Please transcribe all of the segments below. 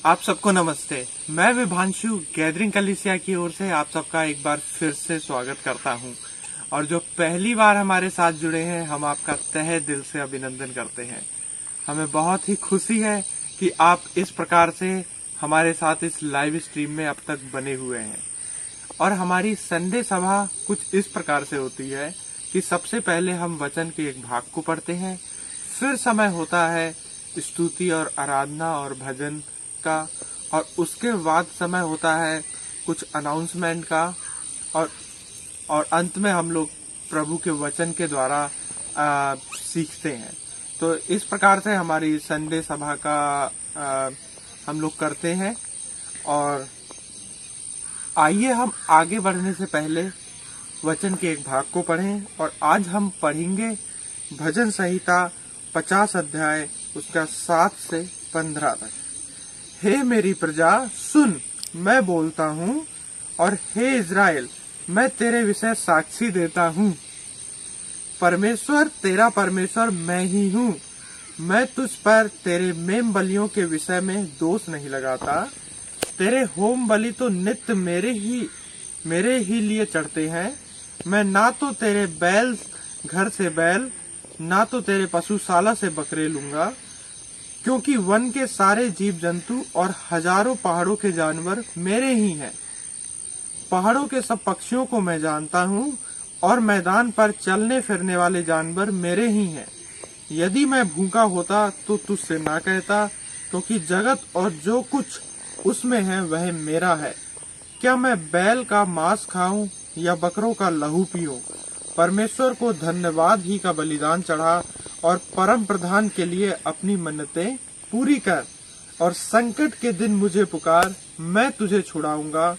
आप सबको नमस्ते। मैं विभांशु गैदरिंग कलीसिया की ओर से आप सबका एक बार फिर से स्वागत करता हूं। और जो पहली बार हमारे साथ जुड़े हैं, हम आपका तहे दिल से अभिनंदन करते हैं। हमें बहुत ही खुशी है कि आप इस प्रकार से हमारे साथ इस लाइव स्ट्रीम में अब तक बने हुए हैं। और हमारी संडे सभा कुछ इस प्रकार से होती है कि सबसे पहले हम वचन के एक भाग को पढ़ते हैं, फिर समय होता है स्तुति और आराधना और भजन का, और उसके बाद समय होता है कुछ अनाउंसमेंट का, और अंत में हम लोग प्रभु के वचन के द्वारा सीखते हैं। तो इस प्रकार से हमारी संडे सभा का हम लोग करते हैं। और आइए हम आगे बढ़ने से पहले वचन के एक भाग को पढ़ें। और आज हम पढ़ेंगे भजन संहिता 50 अध्याय उसका 7 से 15 तक। हे मेरी प्रजा सुन, मैं बोलता हूँ, और हे इज़राइल मैं तेरे विषय साक्षी देता हूँ। परमेश्वर तेरा परमेश्वर मैं ही हूँ। मैं तुझ पर तेरे मेम बलियों के विषय में दोष नहीं लगाता। तेरे होम बलि तो नित्य मेरे ही लिए चढ़ते हैं। मैं ना तो तेरे बैल घर से बैल, ना तो तेरे पशुशाला से बकरे लूंगा, क्योंकि वन के सारे जीव जंतु और हजारों पहाड़ों के जानवर मेरे ही हैं। पहाड़ों के सब पक्षियों को मैं जानता हूँ, और मैदान पर चलने फिरने वाले जानवर मेरे ही हैं। यदि मैं भूखा होता तो तुझसे ना कहता, क्योंकि जगत और जो कुछ उसमें है वह मेरा है। क्या मैं बैल का मांस खाऊं या बकरों का लहू पीऊं? परमेश्वर को धन्यवाद ही का बलिदान चढ़ा, और परम प्रधान के लिए अपनी मन्नतें पूरी कर। और संकट के दिन मुझे पुकार, मैं तुझे छुड़ाऊंगा,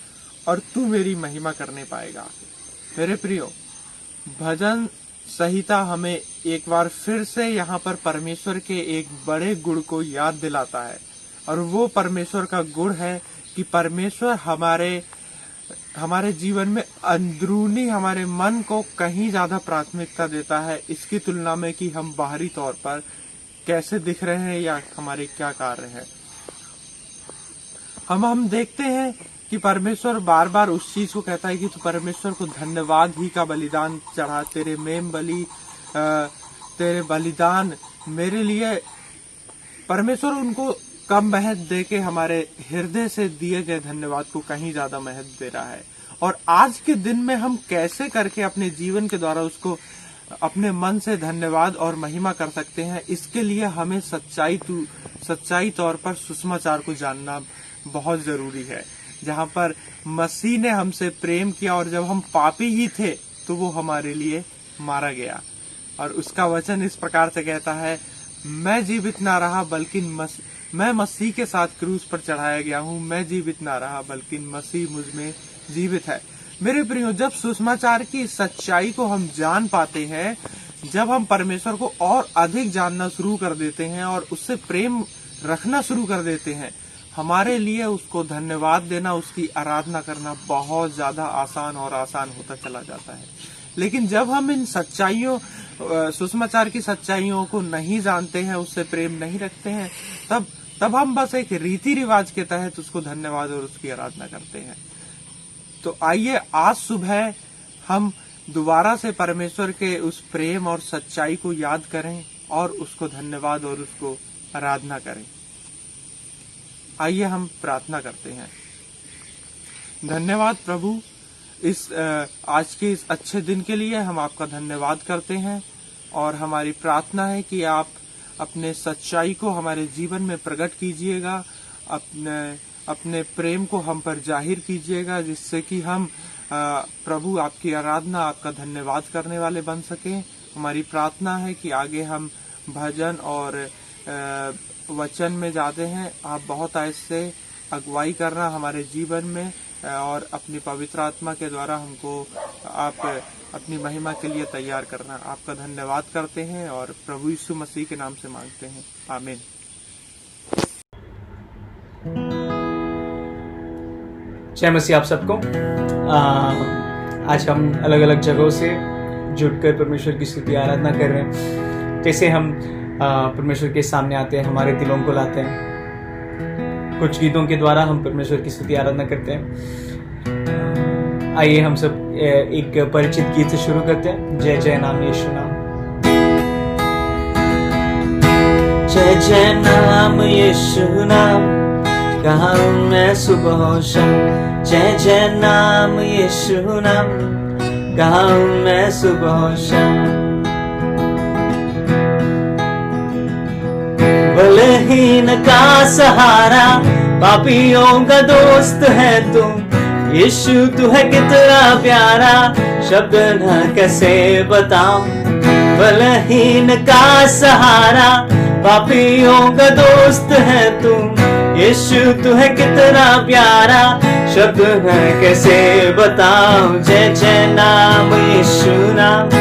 और तू मेरी महिमा करने पाएगा। मेरे प्रियो, भजन संहिता हमें एक बार फिर से यहाँ पर परमेश्वर के एक बड़े गुण को याद दिलाता है। और वो परमेश्वर का गुण है कि परमेश्वर हमारे जीवन में अंदरूनी हमारे मन को कहीं ज्यादा प्राथमिकता देता है इसकी तुलना में कि हम बाहरी तौर पर कैसे दिख रहे हैं या हमारे क्या कार्य है। हम देखते हैं कि परमेश्वर बार बार उस चीज को कहता है कि तू परमेश्वर को धन्यवाद ही का बलिदान चढ़ा। तेरे मेम बलि, तेरे बलिदान मेरे लिए, परमेश्वर उनको कम महत्व दे के हमारे हृदय से दिए गए धन्यवाद को कहीं ज्यादा महत्व दे रहा है। और आज के दिन में हम कैसे करके अपने जीवन के द्वारा उसको अपने मन से धन्यवाद और महिमा कर सकते हैं, इसके लिए हमें सच्चाई तौर पर सुसमाचार को जानना बहुत जरूरी है। जहाँ पर मसीह ने हमसे प्रेम किया, और जब हम पापी ही थे तो वो हमारे लिए मारा गया। और उसका वचन इस प्रकार से कहता है, मैं जीवित ना रहा बल्कि मैं मसीह के साथ क्रूस पर चढ़ाया गया हूँ। मैं जीवित ना रहा बल्कि मसीह मुझ में जीवित है। मेरे प्रियो, जब सुसमाचार की सच्चाई को हम जान पाते हैं, जब हम परमेश्वर को और अधिक जानना शुरू कर देते हैं और उससे प्रेम रखना शुरू कर देते हैं, हमारे लिए उसको धन्यवाद देना, उसकी आराधना करना बहुत ज्यादा आसान होता चला जाता है। लेकिन जब हम इन सुसमाचार की सच्चाइयों को नहीं जानते हैं, उससे प्रेम नहीं रखते हैं, तब हम बस एक रीति रिवाज के तहत उसको धन्यवाद और उसकी आराधना करते हैं। तो आइए आज सुबह हम दोबारा से परमेश्वर के उस प्रेम और सच्चाई को याद करें और उसको धन्यवाद और उसको आराधना करें। आइए हम प्रार्थना करते हैं। धन्यवाद प्रभु, इस आज के इस अच्छे दिन के लिए हम आपका धन्यवाद करते हैं। और हमारी प्रार्थना है कि आप अपने सच्चाई को हमारे जीवन में प्रकट कीजिएगा, अपने प्रेम को हम पर जाहिर कीजिएगा, जिससे कि हम प्रभु आपकी आराधना, आपका धन्यवाद करने वाले बन सकें। हमारी प्रार्थना है कि आगे हम भजन और वचन में जाते हैं, आप बहुत ऐसे अगुवाई करना हमारे जीवन में, और अपनी पवित्र आत्मा के द्वारा हमको आप अपनी महिमा के लिए तैयार करना। आपका धन्यवाद करते हैं और प्रभु यीशु मसीह के नाम से मांगते हैं, आमीन। जय मसीह आप सबको। आज हम अलग अलग जगहों से जुटकर परमेश्वर की स्तुति आराधना कर रहे हैं। जैसे हम परमेश्वर के सामने आते हैं, हमारे दिलों को लाते हैं, कुछ गीतों के द्वारा हम परमेश्वर की स्तुति आराधना करते हैं। आइए हम सब एक परिचित गीत से शुरू करते हैं। जय जय नाम यीशु नाम। जय जय नाम यीशु नाम, गाऊं मैं सुबह और शाम। जय जय नाम यीशु नाम, गाऊं मैं सुबह और शाम। बलहीन का सहारा, पापियों का दोस्त है तुम। यीशु तू है कितना प्यारा, शब्द न कैसे बताऊं। बलहीन का सहारा, पापियों का दोस्त है तुम। यीशु तू है कितना प्यारा, शब्द न कैसे बताऊं। जय जय नाम यीशु नाम,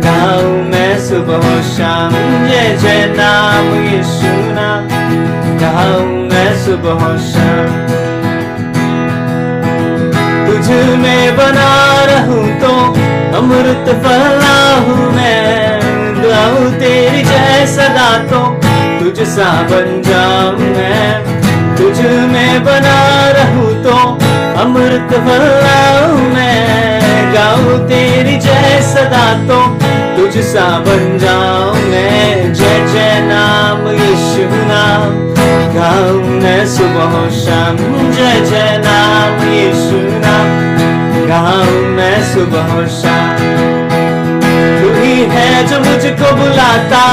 गाऊं मैं सुबह और शाम। जय जय नाम यीशु नाम, गाऊं मैं सुबह और शाम। तुझ में बना रहूं तो अमृत फलाऊं मैं। गाऊं तेरी जय सदा तो तुझ सा बन जाऊं मैं। तुझ में बना रहूं तो अमृत फलाऊं मैं। गाऊं तेरी जय सदा तो तुझ सा बन जाऊं मैं। जय जय नाम यीशु नाम, गाऊं मैं सुबह और शाम। जय जय नाम यीशु नाम, गाऊं मैं सुबह और शाम। तू ही है जो मुझको बुलाता,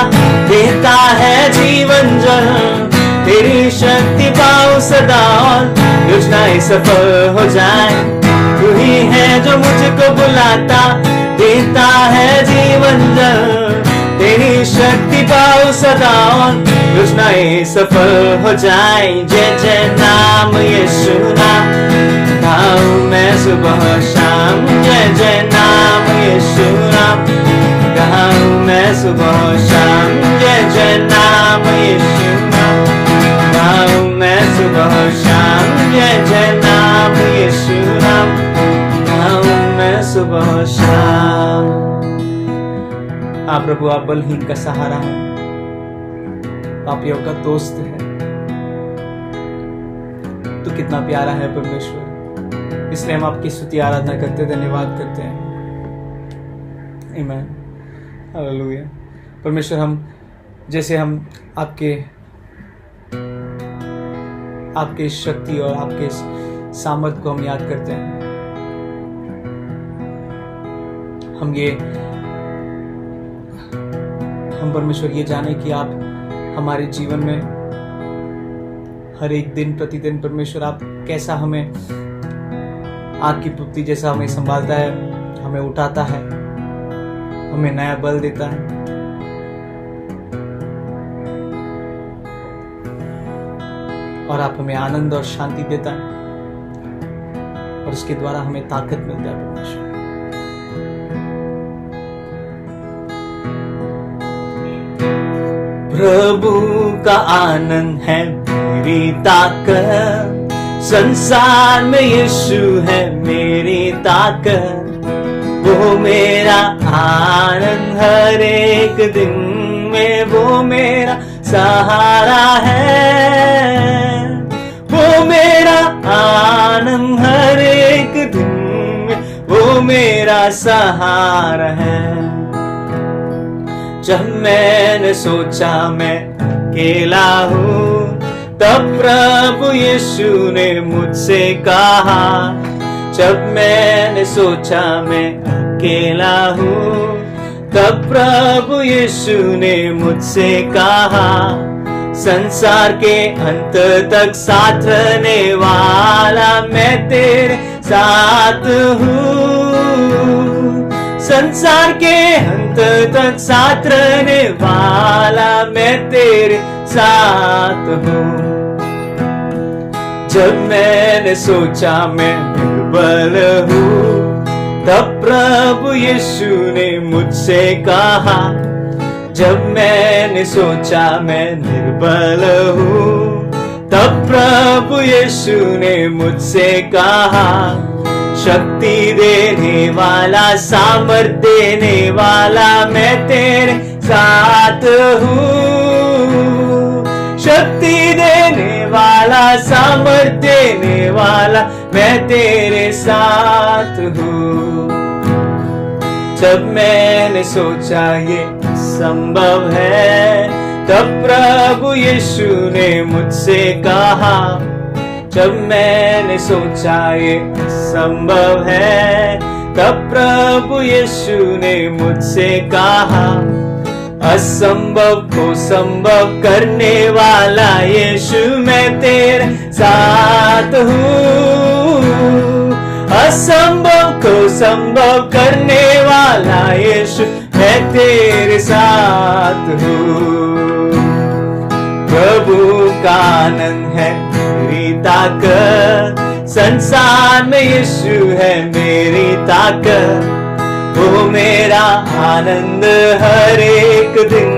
देता है जीवन जल। तेरी शक्ति पाऊं सदा और योजनाएं सफल हो जाए। तू ही है जो मुझको बुलाता, देता है जीवन जल। तेरी शक्ति पाऊं सदा और योजनाएं सफल हो जाए। जय जय नाम यीशु नाम, गाऊं मैं सुबह और शाम। जय जय नाम यीशु नाम, गाऊं मैं सुबह और शाम। जय जय नाम यीशु नाम, गाऊं मैं सुबह और शाम। जय जय नाम यीशु नाम, गाऊं मैं सुबह और शाम। आप प्रभु, आप बलहीन का सहारा है, पापियों का दोस्त है। तू कितना प्यारा है परमेश्वर, इसलिए हम आपकी स्तुति आराधना करते, धन्यवाद करते हैं। आमीन, हालेलुया। परमेश्वर, हम जैसे हम आपके शक्ति और आपके सामर्थ को हम याद करते हैं, हम परमेश्वर ये जाने कि आप हमारे जीवन में हर एक दिन प्रतिदिन परमेश्वर आप कैसा हमें आपकी पुत्री जैसा हमें संभालता है, हमें उठाता है, हमें नया बल देता है। और आप हमें आनंद और शांति देता है और उसके द्वारा हमें ताकत मिलता है परमेश्वर। प्रभु का आनंद है मेरी ताकत, संसार में यीशु है मेरी ताकत। वो मेरा आनंद हर एक दिन में, वो मेरा सहारा है। वो मेरा आनंद हर एक दिन में, वो मेरा सहारा है। जब मैंने सोचा मैं अकेला हूँ, तब प्रभु यीशु ने मुझसे कहा। जब मैंने सोचा मैं अकेला हूँ, तब प्रभु यीशु ने मुझसे कहा। संसार के अंत तक साथ रहने वाला मैं तेरे साथ हूँ। संसार के अंत तक साथ रहने वाला मैं तेरे साथ हूँ। जब मैंने सोचा मैं निर्बल हूँ, तब प्रभु यीशु ने मुझसे कहा। जब मैंने सोचा मैं निर्बल हूँ, तब प्रभु यीशु ने मुझसे कहा। शक्ति देने वाला, सामर्थ देने वाला मैं तेरे साथ हूँ। शक्ति देने वाला, सामर्थ देने वाला, मैं तेरे साथ हूँ। जब मैंने सोचा ये संभव है, तब प्रभु यीशु ने मुझसे कहा। जब मैंने सोचा ये संभव है, तब प्रभु यीशु ने मुझसे कहा। असंभव को संभव करने वाला यीशु, मैं तेरे साथ हूँ। असंभव को संभव करने वाला यीशु, मैं तेरे साथ हूँ। प्रभु का आनंद है मेरी ताकत, संसार में यीशु है मेरी ताकत। वो मेरा आनंद हर एक दिन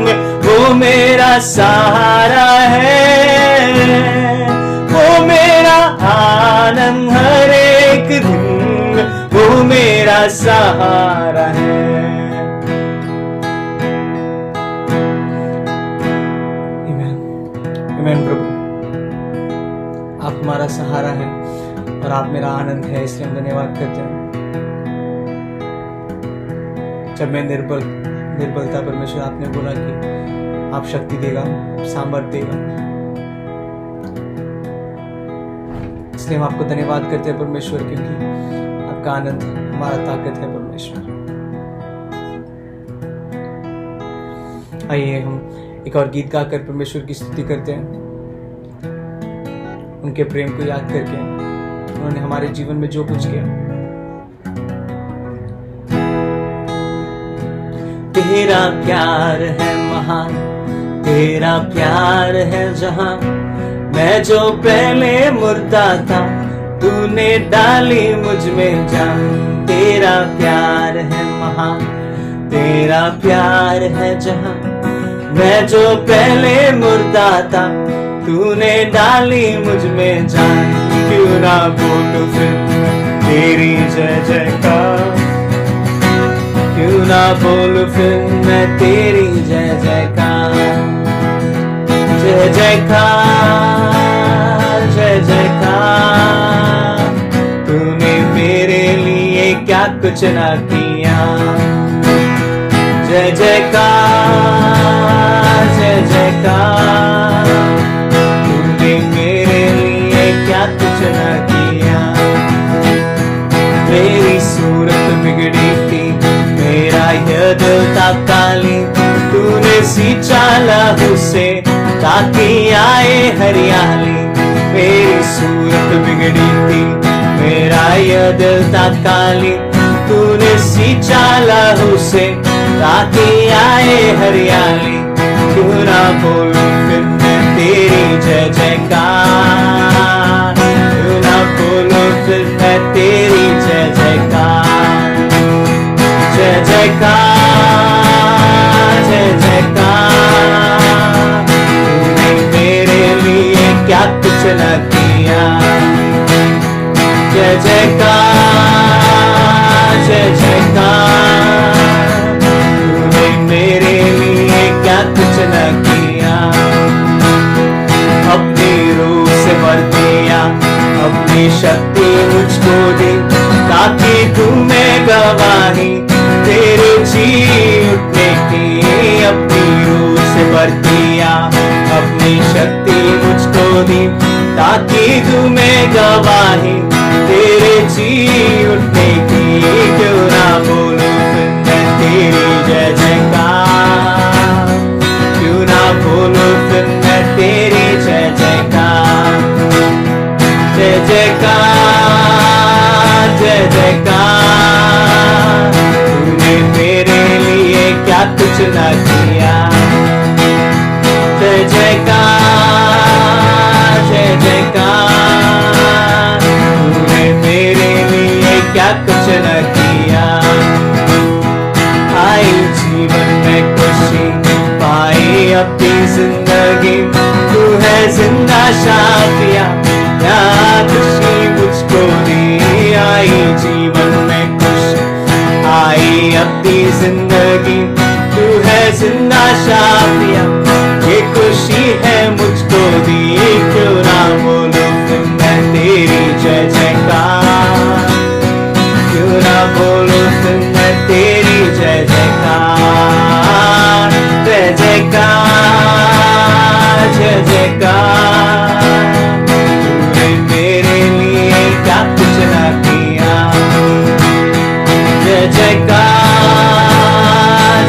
में, वो मेरा सहारा है। वो मेरा आनंद हर एक दिन में, वो मेरा सहारा है। आमीन प्रभु, आप हमारा सहारा है और आप मेरा आनंद है, इसलिए हम धन्यवाद करते हैं। जब मैं निर्बलता, परमेश्वर आपने बोला कि आप शक्ति देगा, सामर्थ देगा, इसलिए हम आपको धन्यवाद करते हैं परमेश्वर, क्योंकि आपका आनंद हमारा ताकत है परमेश्वर। आइए हम एक और गीत गाकर परमेश्वर की स्तुति करते हैं, उनके प्रेम को याद करके, उन्होंने हमारे जीवन में जो कुछ किया। तेरा प्यार है महान, तेरा प्यार है जहां, मैं जो पहले मुर्दा था, तूने डाली मुझ में जान। तेरा प्यार है महान, तेरा प्यार है जहां, मैं जो पहले मुर्दा था, तूने डाली मुझ में जान। क्यों ना बोलूं फिर तेरी जय जयकार, क्यों ना बोलूं फिर मैं तेरी जय जयकार। जय जयकार, जय जयकार, तूने मेरे लिए क्या कुछ ना किया। जय जयकार, जय जयकार, तूने मेरे लिए क्या कुछ ना किया। मेरी सूरत बिगड़ी थी, मेरा यह दिल था काली, तूने सींचा लहू से ताकि आए हरियाली। मेरी सूरत बिगड़ी थी, मेरा यह दिल था काली, तूने सींचा लहू से ताकि आए हरियाली। क्यों ना बोलूं फिर मैं तेरी जय जयकार, क्यों ना बोलूं फिर मैं तेरी जय जयकार। जय जयकार, जय जयकार, तूने मेरे लिए क्या कुछ न किया। जय जयकार, जय जयकार, तूने मेरे लिए क्या कुछ न किया। अपनी रूह से भर दिया, अपनी शक्ति मुझको दी, ताकि तुम्हें गवाही तेरे जी उठने की। अपनी रूह से भर दिया, अपनी शक्ति मुझको दी, ताकि तुम्हें गवाही तेरे जी उठने की। क्यों ना बोलूं फिर मैं तेरी जय जयकार, क्यों ना बोलूं फिर मैं तेरी जय जयकार। जय जयकार, जय जयकार, तूने मेरे लिए क्या कुछ न किया। जय जयकार, जय जयकार, तूने मेरे लिए क्या कुछ न किया। आई जीवन में खुशी पाई अपनी जिंदगी, तू है जिंदा शाफिया, क्या खुशी मुझको दी। आई जीवन में खुशी आई अपनी जिंदगी, तू है जिंदा शाफिया, ये खुशी है मुझको दी। क्यों जय जयकार, तूने मेरे लिए क्या कुछ ना किया। जय जयकार,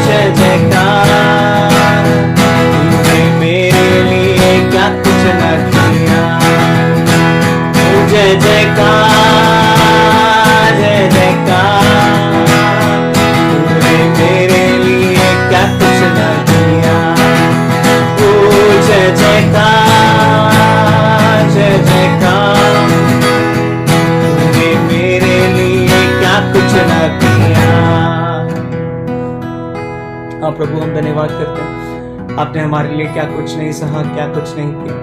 जय जयकार, तूने मेरे लिए क्या कुछ ना किया। जय जयकार, जय जयकार, तूने मेरे लिए क्या कुछ ना किया। ओ जय जयकार, जय जयकार, तूने मेरे लिए क्या कुछ ना किया। हाँ प्रभु, हम धन्यवाद करते हैं, आपने हमारे लिए क्या कुछ नहीं सहा, क्या कुछ नहीं किया।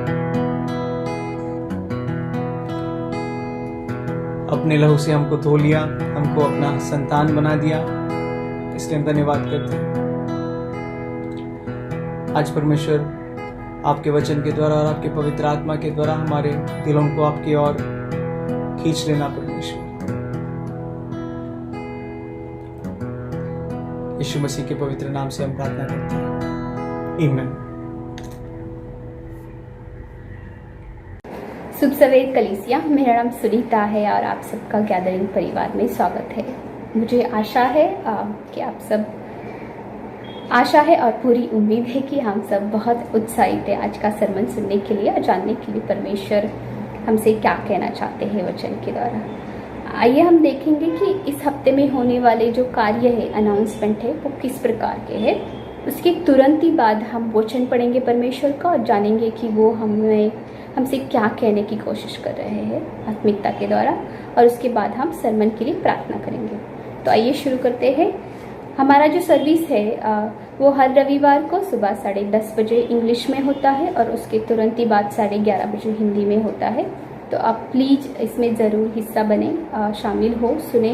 अपने लहू से हमको धो लिया, हमको अपना संतान बना दिया, इसलिए हम धन्यवाद करते हैं। आज परमेश्वर आपके वचन के द्वारा और आपके पवित्र आत्मा के द्वारा हमारे दिलों को आपकी ओर खींच लेना परमेश्वर। यीशु मसीह के पवित्र नाम से हम प्रार्थना करते हैं, आमीन। शुभ सवेर कलीसिया, मेरा नाम सुनीता है और आप सबका गैदरिंग परिवार में स्वागत है। मुझे आशा है कि आप सब, आशा है और पूरी उम्मीद है कि हम सब बहुत उत्साहित हैं आज का सरमन सुनने के लिए और जानने के लिए परमेश्वर हमसे क्या कहना चाहते हैं वचन के द्वारा। आइए हम देखेंगे कि इस हफ्ते में होने वाले जो कार्य है, अनाउंसमेंट है, वो किस प्रकार के हैं। उसके तुरंत ही बाद हम वचन पढ़ेंगे परमेश्वर का और जानेंगे कि वो हमसे क्या कहने की कोशिश कर रहे हैं आत्मिकता के द्वारा, और उसके बाद हम सरमन के लिए प्रार्थना करेंगे। तो आइए शुरू करते हैं। हमारा जो सर्विस है वो हर रविवार को सुबह 10:30 बजे इंग्लिश में होता है और उसके तुरंत ही बाद 11:30 बजे हिंदी में होता है। तो आप प्लीज़ इसमें ज़रूर हिस्सा बने, शामिल हो, सुने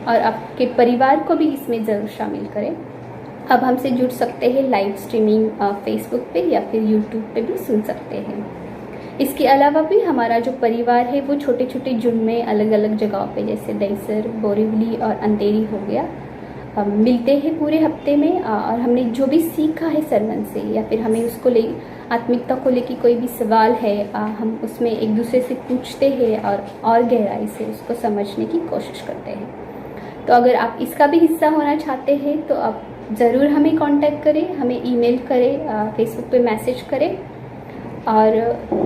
और आपके परिवार को भी इसमें ज़रूर शामिल करें। अब हमसे जुड़ सकते हैं लाइव स्ट्रीमिंग फेसबुक पे या फिर यूट्यूब पे भी सुन सकते हैं। इसके अलावा भी हमारा जो परिवार है वो छोटे छोटे झुंड में अलग अलग जगहों पे, जैसे दहीसर, बोरीवली और अंधेरी हो गया, मिलते हैं पूरे हफ्ते में। और हमने जो भी सीखा है सरमन से या फिर हमें उसको ले आत्मिकता को लेकर कोई भी सवाल है, हम उसमें एक दूसरे से पूछते हैं और गहराई से उसको समझने की कोशिश करते हैं। तो अगर आप इसका भी हिस्सा होना चाहते हैं तो आप ज़रूर हमें कांटेक्ट करें, हमें ईमेल करें, फेसबुक पे मैसेज करें और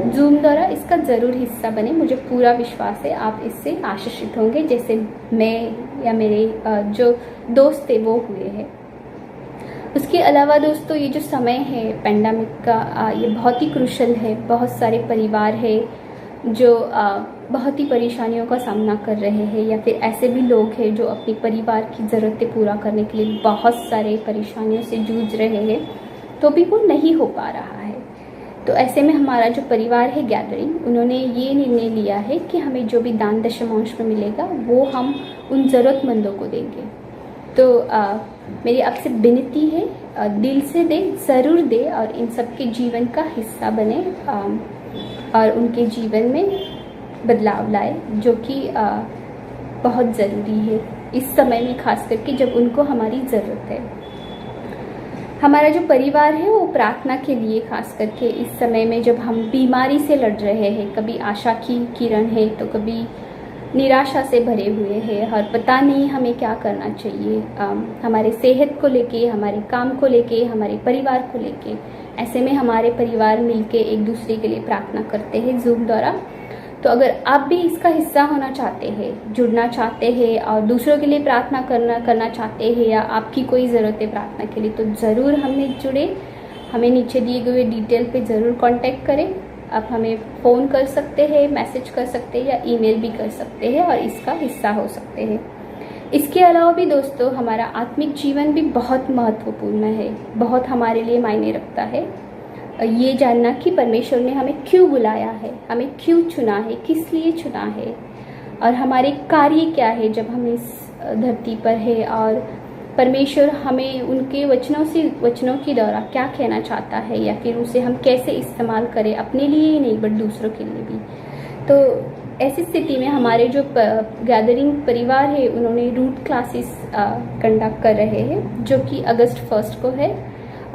जूम द्वारा इसका ज़रूर हिस्सा बने। मुझे पूरा विश्वास है आप इससे आशीषित होंगे, जैसे मैं या मेरे जो दोस्त थे वो हुए हैं। उसके अलावा दोस्तों, ये जो समय है पेंडेमिक का, ये बहुत ही क्रूशल है। बहुत सारे परिवार है जो बहुत ही परेशानियों का सामना कर रहे हैं, या फिर ऐसे भी लोग हैं जो अपनी परिवार की ज़रूरतें पूरा करने के लिए बहुत सारे परेशानियों से जूझ रहे हैं, तो भी वो नहीं हो पा रहा है। तो ऐसे में हमारा जो परिवार है गैदरिंग, उन्होंने ये निर्णय लिया है कि हमें जो भी दान दशमांश में मिलेगा वो हम उन ज़रूरतमंदों को देंगे। तो मेरी आपसे विनती है, दिल से दे, ज़रूर दे और इन सब के जीवन का हिस्सा बने और उनके जीवन में बदलाव लाए, जो कि बहुत ज़रूरी है इस समय में, खास करके जब उनको हमारी ज़रूरत है। हमारा जो परिवार है वो प्रार्थना के लिए, खास करके इस समय में जब हम बीमारी से लड़ रहे हैं, कभी आशा की किरण है तो कभी निराशा से भरे हुए हैं और पता नहीं हमें क्या करना चाहिए, हमारे सेहत को लेके, हमारे काम को लेके, हमारे परिवार को लेके। ऐसे में हमारे परिवार मिलके एक दूसरे के लिए प्रार्थना करते हैं जूम द्वारा। तो अगर आप भी इसका हिस्सा होना चाहते हैं, जुड़ना चाहते हैं और दूसरों के लिए प्रार्थना करना चाहते हैं, या आपकी कोई ज़रूरत है प्रार्थना के लिए, तो ज़रूर हमें जुड़े। हमें नीचे दिए गए डिटेल पे ज़रूर कांटेक्ट करें। आप हमें फ़ोन कर सकते हैं, मैसेज कर सकते हैं या ईमेल भी कर सकते हैं और इसका हिस्सा हो सकते हैं। इसके अलावा भी दोस्तों, हमारा आत्मिक जीवन भी बहुत महत्वपूर्ण है, बहुत हमारे लिए मायने रखता है। ये जानना कि परमेश्वर ने हमें क्यों बुलाया है, हमें क्यों चुना है, किस लिए चुना है और हमारे कार्य क्या है जब हम इस धरती पर है, और परमेश्वर हमें उनके वचनों के द्वारा क्या कहना चाहता है, या फिर उसे हम कैसे इस्तेमाल करें अपने लिए ही नहीं बट दूसरों के लिए भी। तो ऐसी स्थिति में हमारे जो गैदरिंग परिवार है, उन्होंने रूट क्लासेस कंडक्ट कर रहे हैं, जो कि अगस्त 1 को है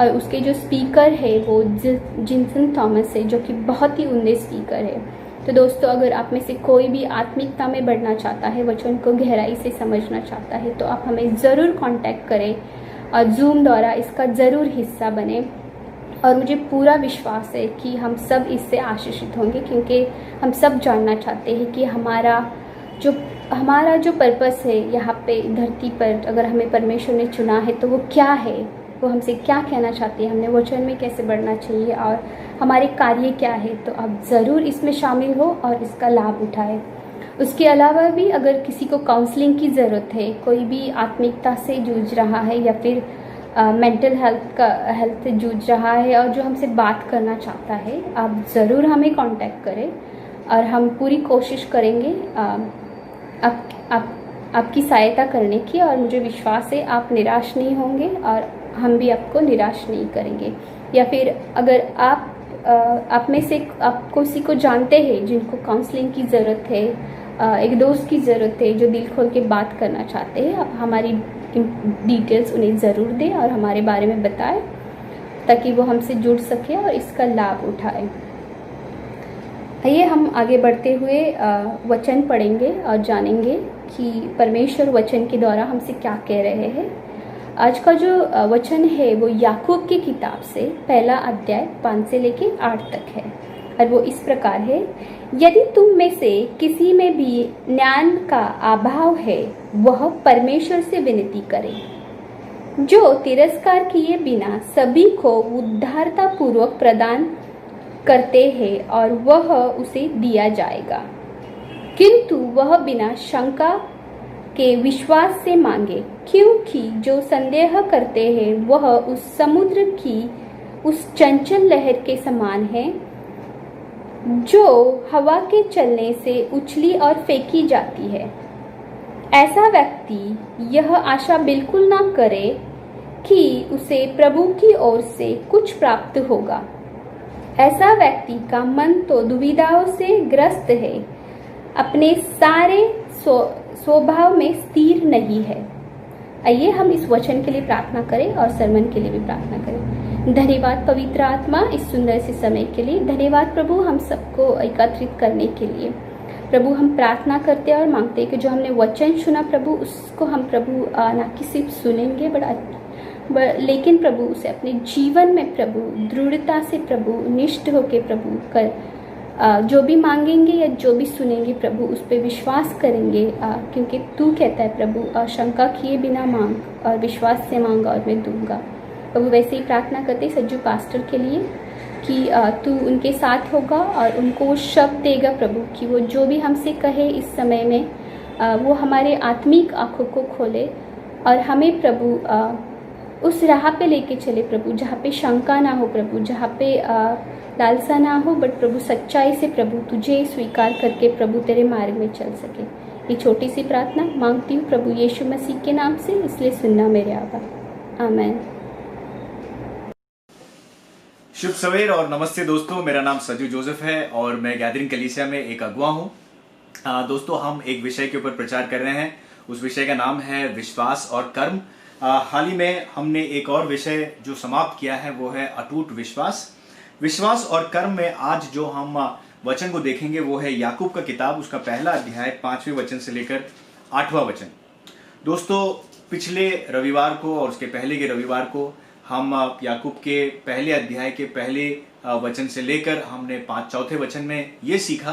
और उसके जो स्पीकर है वो जिनसन थॉमस है, जो कि बहुत ही उम्दा स्पीकर है। तो दोस्तों, अगर आप में से कोई भी आत्मिकता में बढ़ना चाहता है, वचन को गहराई से समझना चाहता है, तो आप हमें ज़रूर कांटेक्ट करें और जूम द्वारा इसका ज़रूर हिस्सा बने। और मुझे पूरा विश्वास है कि हम सब इससे आशीषित होंगे, क्योंकि हम सब जानना चाहते हैं कि हमारा जो पर्पस है यहाँ पे धरती पर, अगर हमें परमेश्वर ने चुना है तो वो क्या है, वो हमसे क्या कहना चाहती है, हमने वचन में कैसे बढ़ना चाहिए और हमारे कार्य क्या है। तो आप ज़रूर इसमें शामिल हो और इसका लाभ उठाएं। उसके अलावा भी अगर किसी को काउंसलिंग की ज़रूरत है, कोई भी आत्मिकता से जूझ रहा है या फिर मेंटल हेल्थ से जूझ रहा है और जो हमसे बात करना चाहता है, आप ज़रूर हमें कांटेक्ट करें और हम पूरी कोशिश करेंगे आपकी सहायता करने की। और मुझे विश्वास है आप निराश नहीं होंगे और हम भी आपको निराश नहीं करेंगे। या फिर अगर आप में से आप किसी को जानते हैं जिनको काउंसलिंग की ज़रूरत है, एक दोस्त की ज़रूरत है जो दिल खोल के बात करना चाहते हैं, आप हमारी डिटेल्स उन्हें ज़रूर दें और हमारे बारे में बताएं, ताकि वो हमसे जुड़ सके और इसका लाभ उठाए। आइए हम आगे बढ़ते हुए वचन पढ़ेंगे और जानेंगे कि परमेश्वर वचन के द्वारा हमसे क्या कह रहे हैं। आज का जो वचन है वो याकूब की किताब से पहला अध्याय 5 से लेकर 8 तक है और वो इस प्रकार है। यदि तुम में से किसी में भी ज्ञान का अभाव है, वह परमेश्वर से विनती करे, जो तिरस्कार किए बिना सभी को उदारता पूर्वक प्रदान करते हैं, और वह उसे दिया जाएगा। किंतु वह बिना शंका के विश्वास से मांगे, क्योंकि जो संदेह करते हैं वह उस समुद्र की उस चंचल लहर के समान है, जो हवा के चलने से उछली और फेंकी जाती है। ऐसा व्यक्ति यह आशा बिल्कुल ना करे कि उसे प्रभु की ओर से कुछ प्राप्त होगा। ऐसा व्यक्ति का मन तो दुविधाओं से ग्रस्त है, अपने सारे स्वभाव में स्थिर नहीं है। आइए हम इस वचन के लिए प्रार्थना करें और सरमन के लिए भी प्रार्थना करें। धन्यवाद पवित्र आत्मा इस सुंदर से समय के लिए। धन्यवाद प्रभु हम सबको एकत्रित करने के लिए। प्रभु हम प्रार्थना करते और मांगते हैं कि जो हमने वचन सुना प्रभु, उसको हम प्रभु ना कि सिर्फ सुनेंगे लेकिन प्रभु उसे अपने जीवन में प्रभु दृढ़ता से प्रभु निष्ठ होके प्रभु कर जो भी मांगेंगे या जो भी सुनेंगे प्रभु उस पर विश्वास करेंगे, क्योंकि तू कहता है प्रभु शंका किए बिना मांग और विश्वास से मांग और मैं दूंगा। प्रभु वैसे ही प्रार्थना करते सज्जू पास्टर के लिए कि तू उनके साथ होगा और उनको वो शब्द देगा प्रभु कि वो जो भी हमसे कहे इस समय में वो हमारे आत्मिक आँखों को खोले और हमें प्रभु उस राह पे लेके चले प्रभु, जहाँ पे शंका ना हो प्रभु, जहाँ पे लालसा ना हो, बट प्रभु सच्चाई से प्रभु तुझे स्वीकार करके प्रभु तेरे मार्ग में चल सके। ये छोटी सी प्रार्थना मांगती हूँ प्रभु यीशु मसीह के नाम से, इसलिए सुनना मेरे आबा, आमीन। शुभ सवेर और नमस्ते दोस्तों, मेरा नाम सजू जोसेफ है और मैं गैदरिंग कलीसिया में एक अगुआ हूँ। दोस्तों हम एक विषय के ऊपर प्रचार कर रहे हैं, उस विषय का नाम है विश्वास और कर्म। हाल ही में हमने एक और विषय जो समाप्त किया है वो है अटूट विश्वास। विश्वास और कर्म में आज जो हम वचन को देखेंगे वो है याकूब का किताब, उसका पहला अध्याय 5वें वचन से लेकर 8वां वचन। दोस्तों पिछले रविवार को और उसके पहले के रविवार को हम याकूब के पहले अध्याय के पहले वचन से लेकर हमने 4 वचन में ये सीखा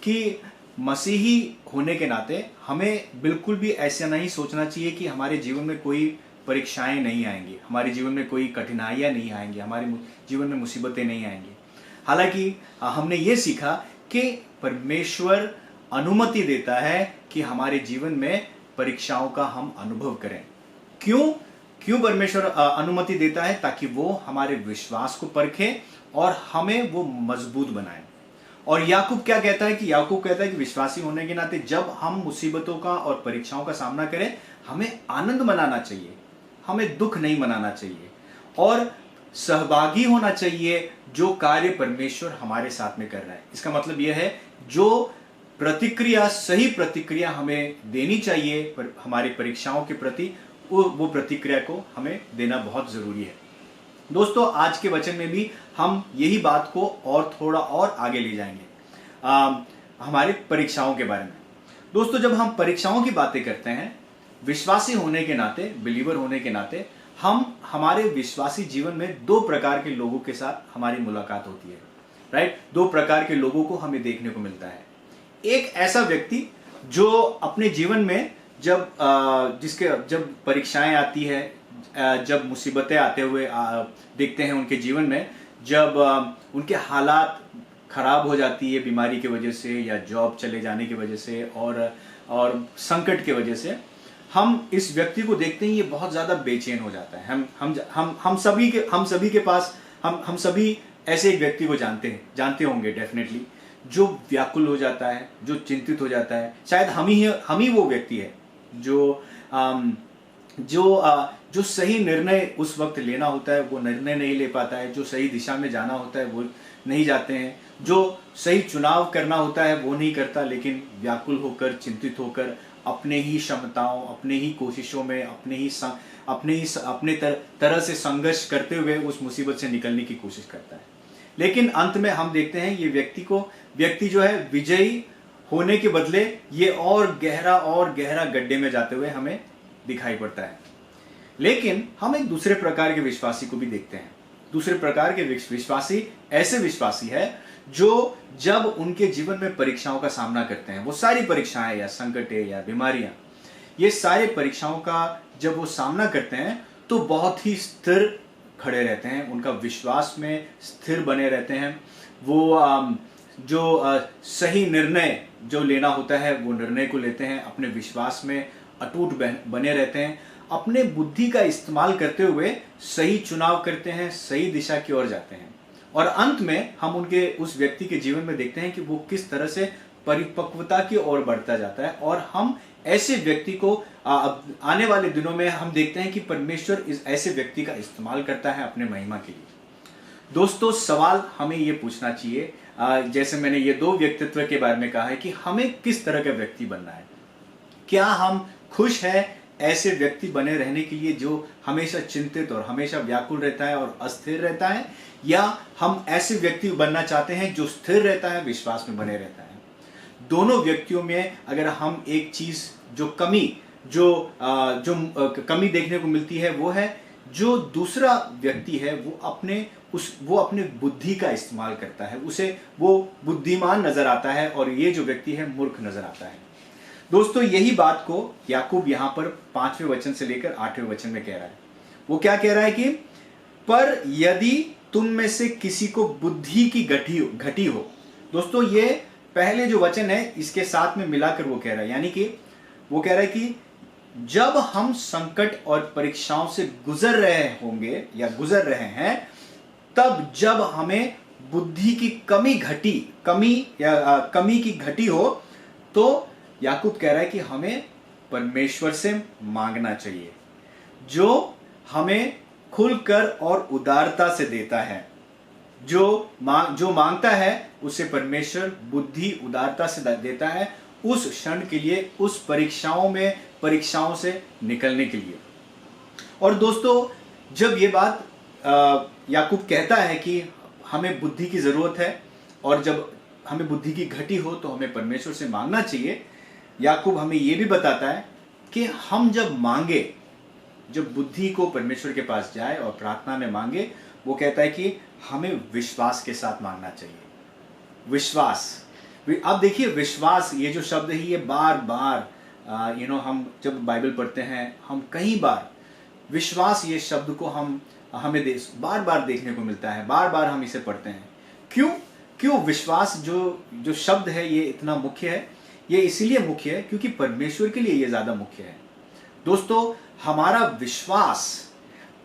कि मसीही होने के नाते हमें बिल्कुल भी ऐसा नहीं सोचना चाहिए कि हमारे जीवन में कोई परीक्षाएं नहीं आएंगी, हमारे जीवन में कोई कठिनाइयां नहीं आएंगी, हमारे जीवन में मुसीबतें नहीं आएंगी। हालांकि हमने ये सीखा कि परमेश्वर अनुमति देता है कि हमारे जीवन में परीक्षाओं का हम अनुभव करें। क्यों परमेश्वर अनुमति देता है? ताकि वो हमारे विश्वास को परखे और हमें वो मजबूत बनाए। और याकूब क्या कहता है? कि याकूब कहता है कि विश्वासी होने के नाते जब हम मुसीबतों का और परीक्षाओं का सामना करें, हमें आनंद मनाना चाहिए, हमें दुख नहीं मनाना चाहिए और सहभागी होना चाहिए जो कार्य परमेश्वर हमारे साथ में कर रहा है। इसका मतलब यह है जो प्रतिक्रिया, सही प्रतिक्रिया हमें देनी चाहिए पर हमारी परीक्षाओं के प्रति, वो प्रतिक्रिया को हमें देना बहुत जरूरी है। दोस्तों आज के वचन में भी हम यही बात को और थोड़ा और आगे ले जाएंगे हमारे परीक्षाओं के बारे में। दोस्तों जब हम परीक्षाओं की बातें करते हैं, विश्वासी होने के नाते, बिलीवर होने के नाते, हम हमारे विश्वासी जीवन में दो प्रकार के लोगों के साथ हमारी मुलाकात होती है, राइट। दो प्रकार के लोगों को हमें देखने को मिलता है। एक ऐसा व्यक्ति जो अपने जीवन में जब परीक्षाएं आती है, जब मुसीबतें आते हुए देखते हैं उनके जीवन में, जब उनके हालात खराब हो जाती है बीमारी की वजह से या जॉब चले जाने की वजह से और संकट की वजह से, हम इस व्यक्ति को देखते हैं ये बहुत ज्यादा बेचैन हो जाता है। हम सभी के पास हम सभी ऐसे एक व्यक्ति को जानते होंगे डेफिनेटली, जो व्याकुल हो जाता है, जो चिंतित हो जाता है। शायद हम ही वो व्यक्ति है जो सही निर्णय उस वक्त लेना होता है वो निर्णय नहीं ले पाता है, जो सही दिशा में जाना होता है वो नहीं जाते हैं, जो सही चुनाव करना होता है वो नहीं करता, लेकिन व्याकुल होकर, चिंतित होकर, अपने ही क्षमताओं, अपने ही कोशिशों में, अपने तरह से संघर्ष करते हुए उस मुसीबत से निकलने की कोशिश करता है। लेकिन अंत में हम देखते हैं ये व्यक्ति जो है विजयी होने के बदले ये और गहरा गड्ढे में जाते हुए हमें दिखाई पड़ता है। लेकिन हम एक दूसरे प्रकार के विश्वासी को भी देखते हैं। दूसरे प्रकार के विश्वासी ऐसे विश्वासी है जो जब उनके जीवन में परीक्षाओं का सामना करते हैं, वो सारी परीक्षाएं या संकटें या बीमारियां, ये सारे परीक्षाओं का जब वो सामना करते हैं तो बहुत ही स्थिर खड़े रहते हैं, उनका विश्वास में स्थिर बने रहते हैं। वो सही निर्णय जो लेना होता है वो निर्णय को लेते हैं, अपने विश्वास में अटूट बने रहते हैं, अपने बुद्धि का इस्तेमाल करते हुए सही चुनाव करते हैं, सही दिशा की ओर जाते हैं। और अंत में हम उस व्यक्ति के जीवन में देखते हैं कि वो किस तरह से परिपक्वता की ओर बढ़ता जाता है। और हम ऐसे व्यक्ति को आने वाले दिनों में हम देखते हैं कि परमेश्वर इस ऐसे व्यक्ति का इस्तेमाल करता है अपने महिमा के लिए। दोस्तों सवाल हमें ये पूछना चाहिए, जैसे मैंने ये दो व्यक्तित्व के बारे में कहा है कि हमें किस तरह का व्यक्ति बनना है। क्या हम खुश है ऐसे व्यक्ति बने रहने के लिए जो हमेशा चिंतित और हमेशा व्याकुल रहता है और अस्थिर रहता है, या हम ऐसे व्यक्ति बनना चाहते हैं जो स्थिर रहता है, विश्वास में बने रहता है। दोनों व्यक्तियों में अगर हम एक चीज जो कमी देखने को मिलती है वो है जो दूसरा व्यक्ति है वो अपने बुद्धि का इस्तेमाल करता है, उसे वो बुद्धिमान नजर आता है और ये जो व्यक्ति है मूर्ख नजर आता है। दोस्तों यही बात को याकूब यहां पर 5वें वचन से लेकर 8वें वचन में कह रहा है। वो क्या कह रहा है कि पर यदि तुम में से किसी को बुद्धि की घटी हो। दोस्तों ये पहले जो वचन है इसके साथ में मिलाकर वो कह रहा है, यानी कि वो कह रहा है कि जब हम संकट और परीक्षाओं से गुजर रहे होंगे या गुजर रहे हैं, तब जब हमें बुद्धि की कमी की घटी हो, तो याकूब कह रहा है कि हमें परमेश्वर से मांगना चाहिए, जो हमें खुलकर और उदारता से देता है। जो मांगता है उसे परमेश्वर बुद्धि उदारता से देता है, उस क्षण के लिए, उस परीक्षाओं से निकलने के लिए। और दोस्तों जब ये बात याकूब कहता है कि हमें बुद्धि की जरूरत है और जब हमें बुद्धि की घटी हो तो हमें परमेश्वर से मांगना चाहिए, याकूब हमें यह भी बताता है कि हम जब बुद्धि को परमेश्वर के पास जाए और प्रार्थना में मांगे, वो कहता है कि हमें विश्वास के साथ मांगना चाहिए। विश्वास, अब देखिए विश्वास ये जो शब्द है ये बार बार हम जब बाइबल पढ़ते हैं हम कई बार विश्वास ये शब्द को हमें बार बार देखने को मिलता है, बार बार हम इसे पढ़ते हैं। क्यों विश्वास जो शब्द है ये इतना मुख्य है? ये इसीलिए मुख्य है क्योंकि परमेश्वर के लिए ये ज्यादा मुख्य है। दोस्तों हमारा विश्वास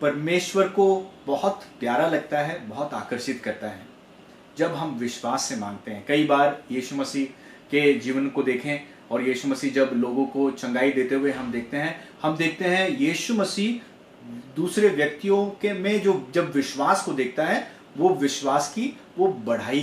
परमेश्वर को बहुत प्यारा लगता है, बहुत आकर्षित करता है जब हम विश्वास से मांगते हैं। कई बार यीशु मसीह के जीवन को देखें और यीशु मसीह जब लोगों को चंगाई देते हुए हम देखते हैं यीशु मसीह दूसरे व्यक्तियों के में जब विश्वास को देखता है वो विश्वास की वो बढ़ाई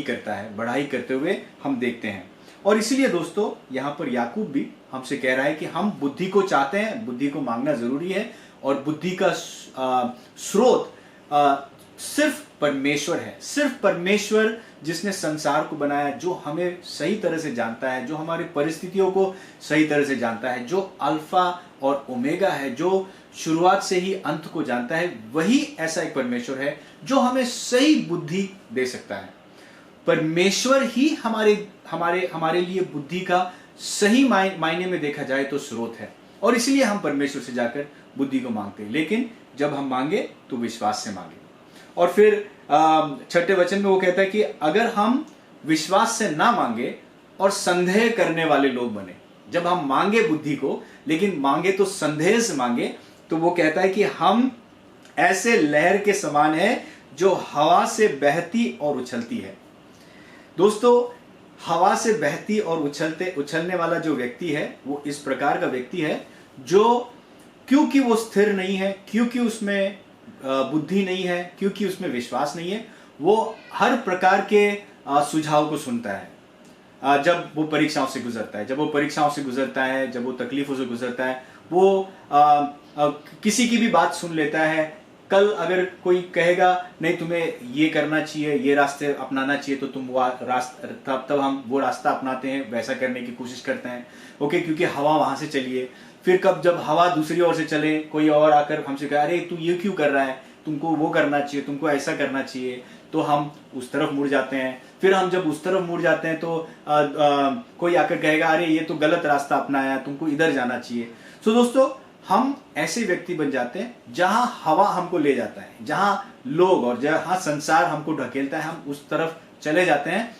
करते हुए हम देखते हैं। और इसीलिए दोस्तों यहाँ पर याकूब भी हमसे कह रहा है कि हम बुद्धि को चाहते हैं, बुद्धि को मांगना जरूरी है, और बुद्धि का स्रोत सिर्फ परमेश्वर है, सिर्फ परमेश्वर जिसने संसार को बनाया, जो हमें सही तरह से जानता है, जो हमारी परिस्थितियों को सही तरह से जानता है, जो अल्फा और ओमेगा है, जो शुरुआत से ही अंत को जानता है, वही ऐसा एक परमेश्वर है जो हमें सही बुद्धि दे सकता है। परमेश्वर ही हमारे लिए बुद्धि का सही मायने में देखा जाए तो स्रोत है, और इसलिए हम परमेश्वर से जाकर बुद्धि को मांगते हैं। लेकिन जब हम मांगे तो विश्वास से मांगे। और फिर 6ठे वचन में वो कहता है कि अगर हम विश्वास से ना मांगे और संदेह करने वाले लोग बने, जब हम मांगे बुद्धि को लेकिन मांगे तो संदेह से मांगे, तो वो कहता है कि हम ऐसे लहर के समान है जो हवा से बहती और उछलती है। दोस्तों, हवा से बहती और उछलने वाला जो व्यक्ति है वो इस प्रकार का व्यक्ति है जो क्योंकि वो स्थिर नहीं है, क्योंकि उसमें बुद्धि नहीं है, क्योंकि उसमें विश्वास नहीं है, वो हर प्रकार के सुझाव को सुनता है। जब वो परीक्षाओं से गुजरता है, जब वो तकलीफों से गुजरता है, वो किसी की भी बात सुन लेता है। कल अगर कोई कहेगा नहीं तुम्हें ये करना चाहिए, ये रास्ते अपनाना चाहिए, तो तुम वो रास्ता, तब हम वो रास्ता अपनाते हैं, वैसा करने की कोशिश करते हैं। ओके, क्योंकि हवा वहां से चली है। फिर कब जब हवा दूसरी ओर से चले, कोई और आकर हमसे कहे अरे तू ये क्यों कर रहा है, तुमको वो करना चाहिए, तुमको ऐसा करना चाहिए, तो हम उस तरफ मुड़ जाते हैं। फिर हम जब उस तरफ मुड़ जाते हैं तो कोई आकर कहेगा अरे ये तो गलत रास्ता अपनाया, तुमको इधर जाना चाहिए। सो दोस्तों, हम ऐसे व्यक्ति बन जाते हैं जहां हवा हमको ले जाता है, जहां लोग और जहां संसार हमको ढकेलता है, हम उस तरफ चले जाते हैं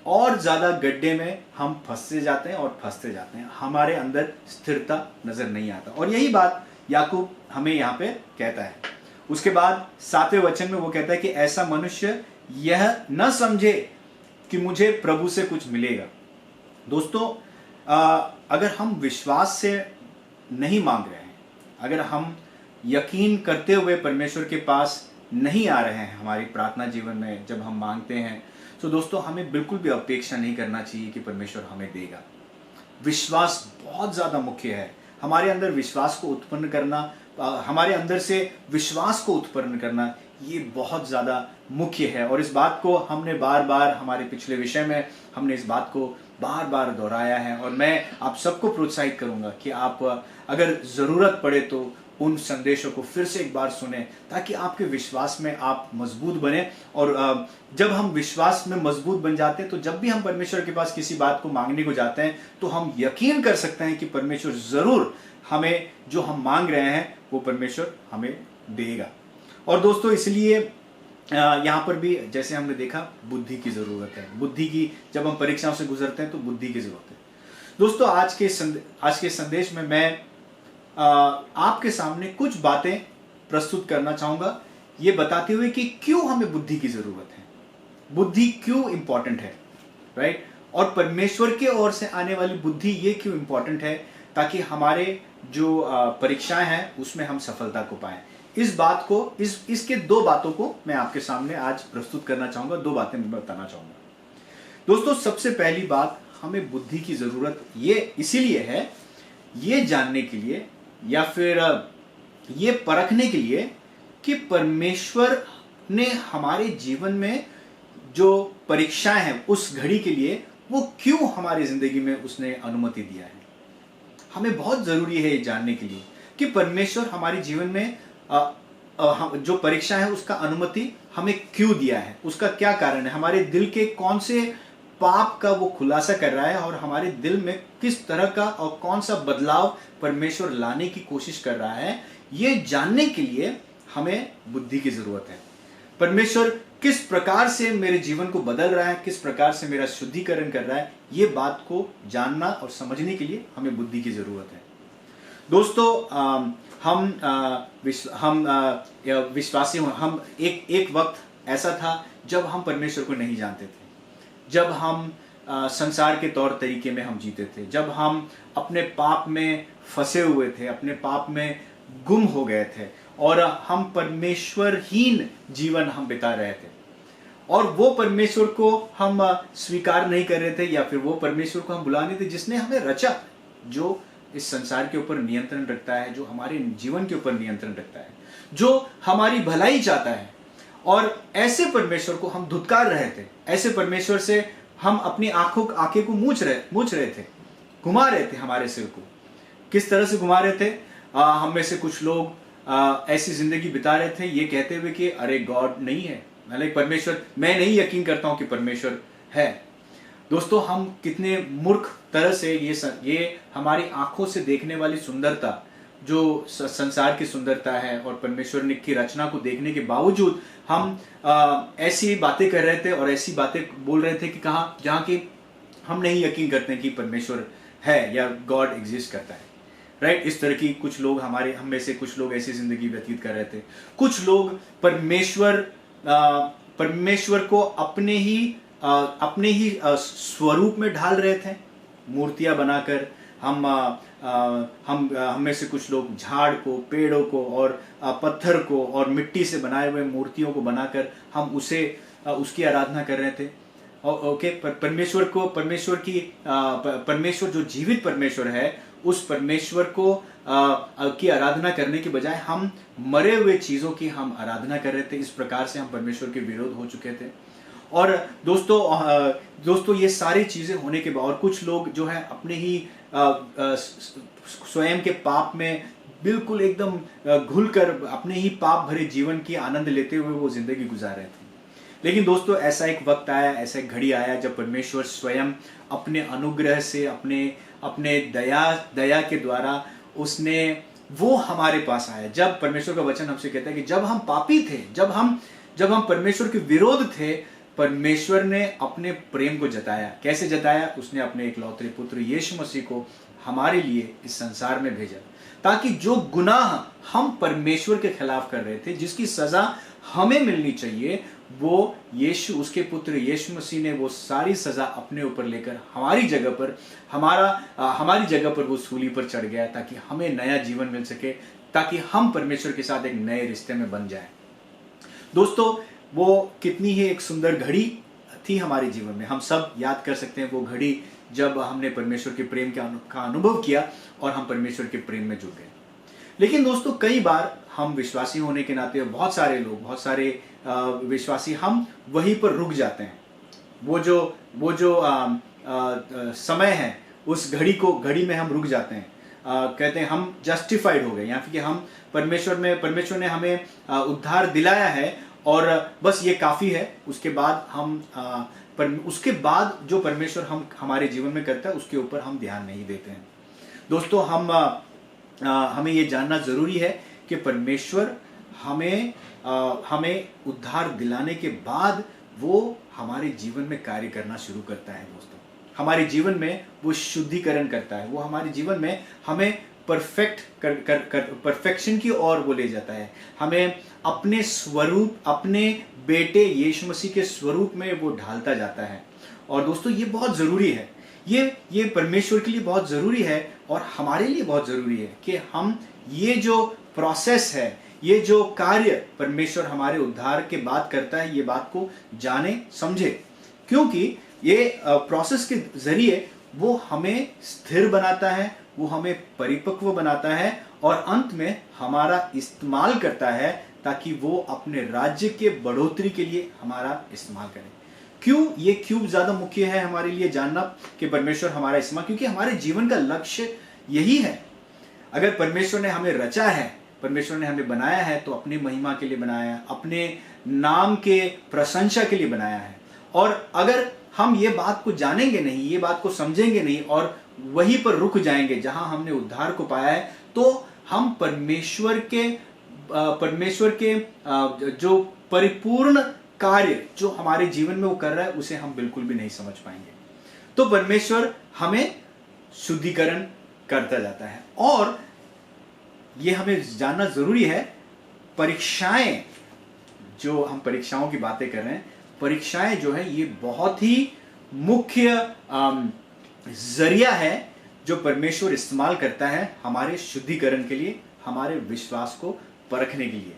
और ज्यादा गड्ढे में हम फंसते जाते हैं। हमारे अंदर स्थिरता नजर नहीं आता। और यही बात याकूब हमें यहाँ पे कहता है। उसके बाद 7वें वचन में वो कहता है कि ऐसा मनुष्य यह न समझे कि मुझे प्रभु से कुछ मिलेगा। दोस्तों, अगर हम विश्वास से नहीं मांग रहे हैं, अगर हम यकीन करते हुए परमेश्वर के पास नहीं आ रहे हैं हमारी प्रार्थना जीवन में, जब हम मांगते हैं, तो दोस्तों हमें बिल्कुल भी अपेक्षा नहीं करना चाहिए कि परमेश्वर हमें देगा। विश्वास बहुत ज्यादा मुख्य है। हमारे अंदर विश्वास को उत्पन्न करना, हमारे अंदर से विश्वास को उत्पन्न करना, ये बहुत ज्यादा मुख्य है। और इस बात को हमने बार बार हमारे पिछले विषय में हमने इस बात को बार बार दोहराया है। और मैं आप सबको प्रोत्साहित करूंगा कि आप अगर जरूरत पड़े तो उन संदेशों को फिर से एक बार सुने, ताकि आपके विश्वास में आप मजबूत बने। और जब हम विश्वास में मजबूत बन जाते हैं तो जब भी हम परमेश्वर के पास किसी बात को मांगने को जाते हैं तो हम यकीन कर सकते हैं कि परमेश्वर जरूर हमें जो हम मांग रहे हैं वो परमेश्वर हमें देगा। और दोस्तों, इसलिए यहाँ पर भी जैसे हमने देखा, बुद्धि की जरूरत है। बुद्धि की, जब हम परीक्षाओं से गुजरते हैं तो बुद्धि की जरूरत है। दोस्तों, आज के संदेश में मैं आपके सामने कुछ बातें प्रस्तुत करना चाहूंगा, ये बताते हुए कि क्यों हमें बुद्धि की जरूरत है, बुद्धि क्यों इंपॉर्टेंट है, राइट। और परमेश्वर के ओर से आने वाली बुद्धि ये क्यों इंपॉर्टेंट है, ताकि हमारे जो परीक्षाएं हैं उसमें हम सफलता को पाएं। इस बात को, इसके 2 बातों को मैं आपके सामने आज प्रस्तुत करना चाहूंगा, 2 बातें मैं बताना चाहूंगा। दोस्तों, सबसे पहली बात, हमें बुद्धि की जरूरत ये इसीलिए है, ये जानने के लिए या फिर ये परखने के लिए कि परमेश्वर ने हमारे जीवन में जो परीक्षाएं हैं उस घड़ी के लिए वो क्यों हमारी जिंदगी में उसने अनुमति दिया है। हमें बहुत जरूरी है ये जानने के लिए कि परमेश्वर हमारे जीवन में जो परीक्षा है उसका अनुमति हमें क्यों दिया है, उसका क्या कारण है, हमारे दिल के कौन से पाप का वो खुलासा कर रहा है और हमारे दिल में किस तरह का और कौन सा बदलाव परमेश्वर लाने की कोशिश कर रहा है। ये जानने के लिए हमें बुद्धि की जरूरत है। परमेश्वर किस प्रकार से मेरे जीवन को बदल रहा है, किस प्रकार से मेरा शुद्धिकरण कर रहा है, ये बात को जानना और समझने के लिए हमें बुद्धि की जरूरत है। दोस्तों, हम विश्वासी, हम एक वक्त ऐसा था जब हम परमेश्वर को नहीं जानते थे, जब हम संसार के तौर तरीके में हम जीते थे, जब हम अपने पाप में फंसे हुए थे, अपने पाप में गुम हो गए थे और हम परमेश्वरहीन जीवन हम बिता रहे थे। और वो परमेश्वर को हम स्वीकार नहीं कर रहे थे, या फिर वो परमेश्वर को हम बुला नहीं थे जिसने हमें रचा, जो इस संसार के ऊपर नियंत्रण रखता है, जो हमारे जीवन के ऊपर नियंत्रण रखता है, जो हमारी भलाई चाहता है। और ऐसे परमेश्वर को हम धुतकार रहे थे, ऐसे परमेश्वर से हम अपनी आंखें को मूछ रहे थे, घुमा रहे थे हमारे सिर को। किस तरह से घुमा रहे थे? हम में से कुछ लोग ऐसी जिंदगी बिता रहे थे ये कहते हुए कि अरे गॉड नहीं है, मतलब परमेश्वर, मैं नहीं यकीन करता हूं कि परमेश्वर है। दोस्तों, हम कितने मूर्ख तरह से ये हमारी आंखों से देखने वाली सुंदरता, जो संसार की सुंदरता है और परमेश्वर ने की रचना को देखने के बावजूद हम ऐसी बातें कर रहे थे और ऐसी बातें बोल रहे थे कि जहां की हम नहीं यकीन करते कि परमेश्वर है या गॉड एग्जिस्ट करता है। राइट? इस तरह की कुछ लोग हम में से कुछ लोग ऐसी जिंदगी व्यतीत कर रहे थे। कुछ लोग परमेश्वर को अपने ही स्वरूप में ढाल रहे थे, मूर्तियां बनाकर। हम में से कुछ लोग झाड़ को, पेड़ों को और पत्थर को और मिट्टी से बनाए हुए मूर्तियों को बनाकर हम उसकी आराधना कर रहे थे। ओके, परमेश्वर जो जीवित परमेश्वर है, उस परमेश्वर को की आराधना करने के बजाय हम मरे हुए चीजों की हम आराधना कर रहे थे। इस प्रकार से हम परमेश्वर के विरोध हो चुके थे। और दोस्तों ये सारी चीजें होने के बाद कुछ लोग जो है अपने ही स्वयं के पाप में बिल्कुल एकदम घुलकर अपने ही पाप भरे जीवन की आनंद लेते हुए वो जिंदगी गुजार रहे थे। लेकिन दोस्तों, ऐसा एक वक्त आया, ऐसा एक घड़ी आया जब परमेश्वर स्वयं अपने अनुग्रह से, अपने दया के द्वारा वो हमारे पास आया। जब परमेश्वर का वचन हमसे कहता है कि जब हम पापी थे, जब हम परमेश्वर के विरोध थे, परमेश्वर ने अपने प्रेम को जताया। कैसे जताया? उसने अपने इकलौते पुत्र यीशु मसीह को हमारे लिए इस संसार में भेजा, ताकि जो गुनाह हम परमेश्वर के खिलाफ कर रहे थे, जिसकी सजा हमें मिलनी चाहिए, वो उसके पुत्र यीशु मसीह ने वो सारी सजा अपने ऊपर लेकर हमारी जगह पर वो सूली पर चढ़ गया, ताकि हमें नया जीवन मिल सके, ताकि हम परमेश्वर के साथ एक नए रिश्ते में बन जाएं। दोस्तों, वो कितनी ही एक सुंदर घड़ी थी हमारे जीवन में। हम सब याद कर सकते हैं वो घड़ी जब हमने परमेश्वर के प्रेम का अनुभव किया और हम परमेश्वर के प्रेम में जुड़ गए। लेकिन दोस्तों, कई बार हम विश्वासी होने के नाते बहुत सारे विश्वासी हम वहीं पर रुक जाते हैं। वो जो समय है, उस घड़ी में हम रुक जाते हैं। कहते हैं हम जस्टिफाइड हो गए, या फिर कि हम परमेश्वर ने हमें उद्धार दिलाया है और बस ये काफी है। उसके बाद जो परमेश्वर हमारे जीवन में करता है, उसके ऊपर हम ध्यान नहीं देते हैं। दोस्तों, हमें ये जानना जरूरी है कि परमेश्वर हमें उद्धार दिलाने के बाद वो हमारे जीवन में कार्य करना शुरू करता है। दोस्तों, हमारे जीवन में वो शुद्धिकरण करता है, वो हमारे जीवन में हमें परफेक्शन की ओर वो ले जाता है, हमें अपने स्वरूप, अपने बेटे यीशु मसीह के स्वरूप में वो ढालता जाता है। और दोस्तों, ये बहुत जरूरी है, ये परमेश्वर के लिए बहुत जरूरी है और हमारे लिए बहुत जरूरी है कि हम ये जो प्रोसेस है, ये जो कार्य परमेश्वर हमारे उद्धार के बाद करता है, ये बात को जाने समझे, क्योंकि ये प्रोसेस के जरिए वो हमें स्थिर बनाता है, वो हमें परिपक्व बनाता है और अंत में हमारा इस्तेमाल करता है, ताकि वो अपने राज्य के बढ़ोतरी के लिए हमारा इस्तेमाल करे। क्यों ज्यादा मुख्य है हमारे लिए जानना कि परमेश्वर हमारा इस्तेमाल, क्योंकि हमारे जीवन का लक्ष्य यही है। अगर परमेश्वर ने हमें रचा है, परमेश्वर ने हमें बनाया है, तो अपनी महिमा के लिए बनाया है, अपने नाम के प्रशंसा के लिए बनाया है। और अगर हम ये बात को जानेंगे नहीं, ये बात को समझेंगे नहीं और वहीं पर रुक जाएंगे जहां हमने उद्धार को पाया है, तो हम परमेश्वर के जो परिपूर्ण कार्य जो हमारे जीवन में वो कर रहा है, उसे हम बिल्कुल भी नहीं समझ पाएंगे। तो परमेश्वर हमें शुद्धिकरण करता जाता है। और ये हमें जानना जरूरी है, परीक्षाएं, जो हम परीक्षाओं की बातें कर रहे हैं, परीक्षाएं जो है ये बहुत ही मुख्य जरिया है जो परमेश्वर इस्तेमाल करता है हमारे शुद्धिकरण के लिए, हमारे विश्वास को परखने के लिए।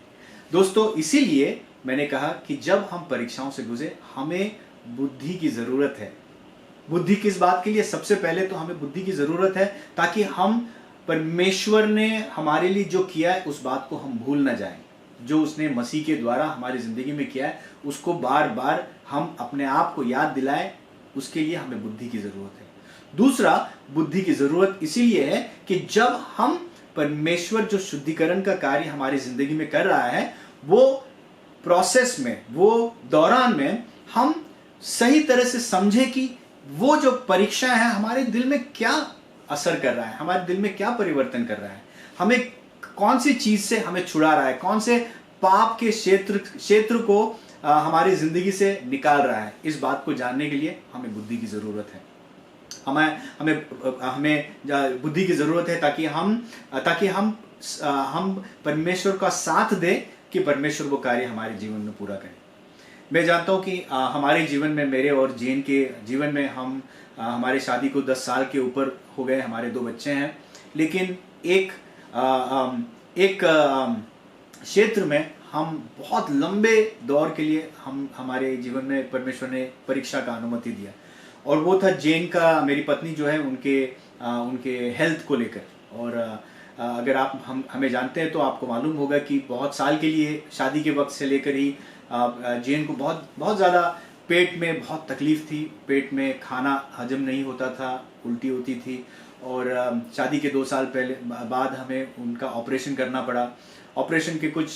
दोस्तों, इसीलिए मैंने कहा कि जब हम परीक्षाओं से गुजरे, हमें बुद्धि की जरूरत है। बुद्धि किस बात के लिए? सबसे पहले तो हमें बुद्धि की जरूरत है ताकि हम परमेश्वर ने हमारे लिए जो किया है उस बात को हम भूल ना जाएं। जो उसने मसीह के द्वारा हमारी जिंदगी में किया है उसको बार बार हम अपने आप को याद दिलाएं। उसके लिए हमें बुद्धि की जरूरत है। दूसरा, बुद्धि की जरूरत इसीलिए है कि जब हम परमेश्वर जो शुद्धिकरण का कार्य हमारी जिंदगी में कर रहा है, वो प्रोसेस में, वो दौरान में हम सही तरह से समझे कि वो जो परीक्षा है हमारे दिल में क्या असर कर रहा है, हमारे दिल में क्या परिवर्तन कर रहा है, हमें कौन सी चीज से हमें छुड़ा रहा है, कौन से पाप के क्षेत्र को हमारी जिंदगी से निकाल रहा है। इस बात को जानने के लिए हमें बुद्धि की जरूरत है। हमें बुद्धि की जरूरत है ताकि हम परमेश्वर का साथ दें कि परमेश्वर वो कार्य हमारे जीवन में पूरा करे। मैं जानता हूं कि हमारे जीवन में, मेरे और जैन के जीवन में, हमारे शादी को 10 साल के ऊपर हो गए, हमारे 2 बच्चे हैं, लेकिन एक क्षेत्र में हम बहुत लंबे दौर के लिए हमारे जीवन में परमेश्वर ने परीक्षा का अनुमति दिया, और वो था जैन का, मेरी पत्नी जो है उनके हेल्थ को लेकर। और अगर आप हमें जानते हैं तो आपको मालूम होगा कि बहुत साल के लिए, शादी के वक्त से लेकर ही जैन को बहुत ज़्यादा पेट में बहुत तकलीफ थी। पेट में खाना हजम नहीं होता था, उल्टी होती थी, और शादी के 2 साल बाद हमें उनका ऑपरेशन करना पड़ा। ऑपरेशन के कुछ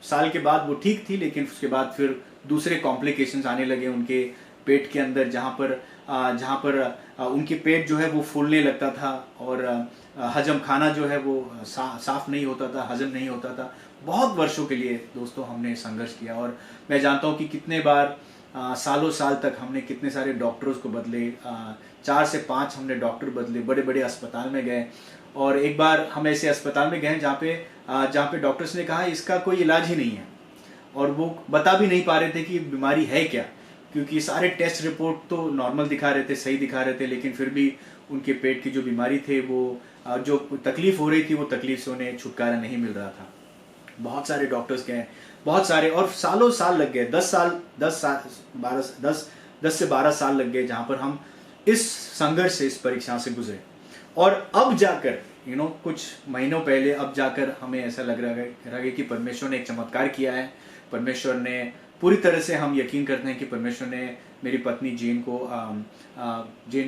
साल के बाद वो ठीक थी, लेकिन उसके बाद फिर दूसरे कॉम्प्लिकेशंस आने लगे उनके पेट के अंदर, जहाँ पर उनके पेट जो है वो फूलने लगता था, और हजम खाना जो है वो साफ नहीं होता था, हजम नहीं होता था। बहुत वर्षों के लिए दोस्तों हमने संघर्ष किया, और मैं जानता हूँ कि कितने बार सालों साल तक हमने कितने सारे डॉक्टर्स को बदले, 4 से 5 हमने डॉक्टर बदले, बड़े बड़े अस्पताल में गए। और एक बार हम ऐसे अस्पताल में गए जहाँ पे डॉक्टर्स ने कहा इसका कोई इलाज ही नहीं है, और वो बता भी नहीं पा रहे थे कि बीमारी है क्या, क्योंकि सारे टेस्ट रिपोर्ट तो नॉर्मल दिखा रहे थे, सही दिखा रहे थे, लेकिन फिर भी उनके पेट की जो बीमारी थी, वो जो तकलीफ हो रही थी, वो तकलीफ से उन्हें छुटकारा नहीं मिल रहा था। बहुत सारे डॉक्टर्स गए, बहुत सारे, और सालों साल लग गए, 10 से 12 साल लग गए, जहां पर हम इस संघर्ष से, इस परीक्षा से गुजरे। और अब जाकर कुछ महीनों पहले अब जाकर हमें ऐसा लग रहा है कि परमेश्वर ने एक चमत्कार किया है। परमेश्वर ने पूरी तरह से, हम यकीन करते हैं कि परमेश्वर ने मेरी पत्नी जैन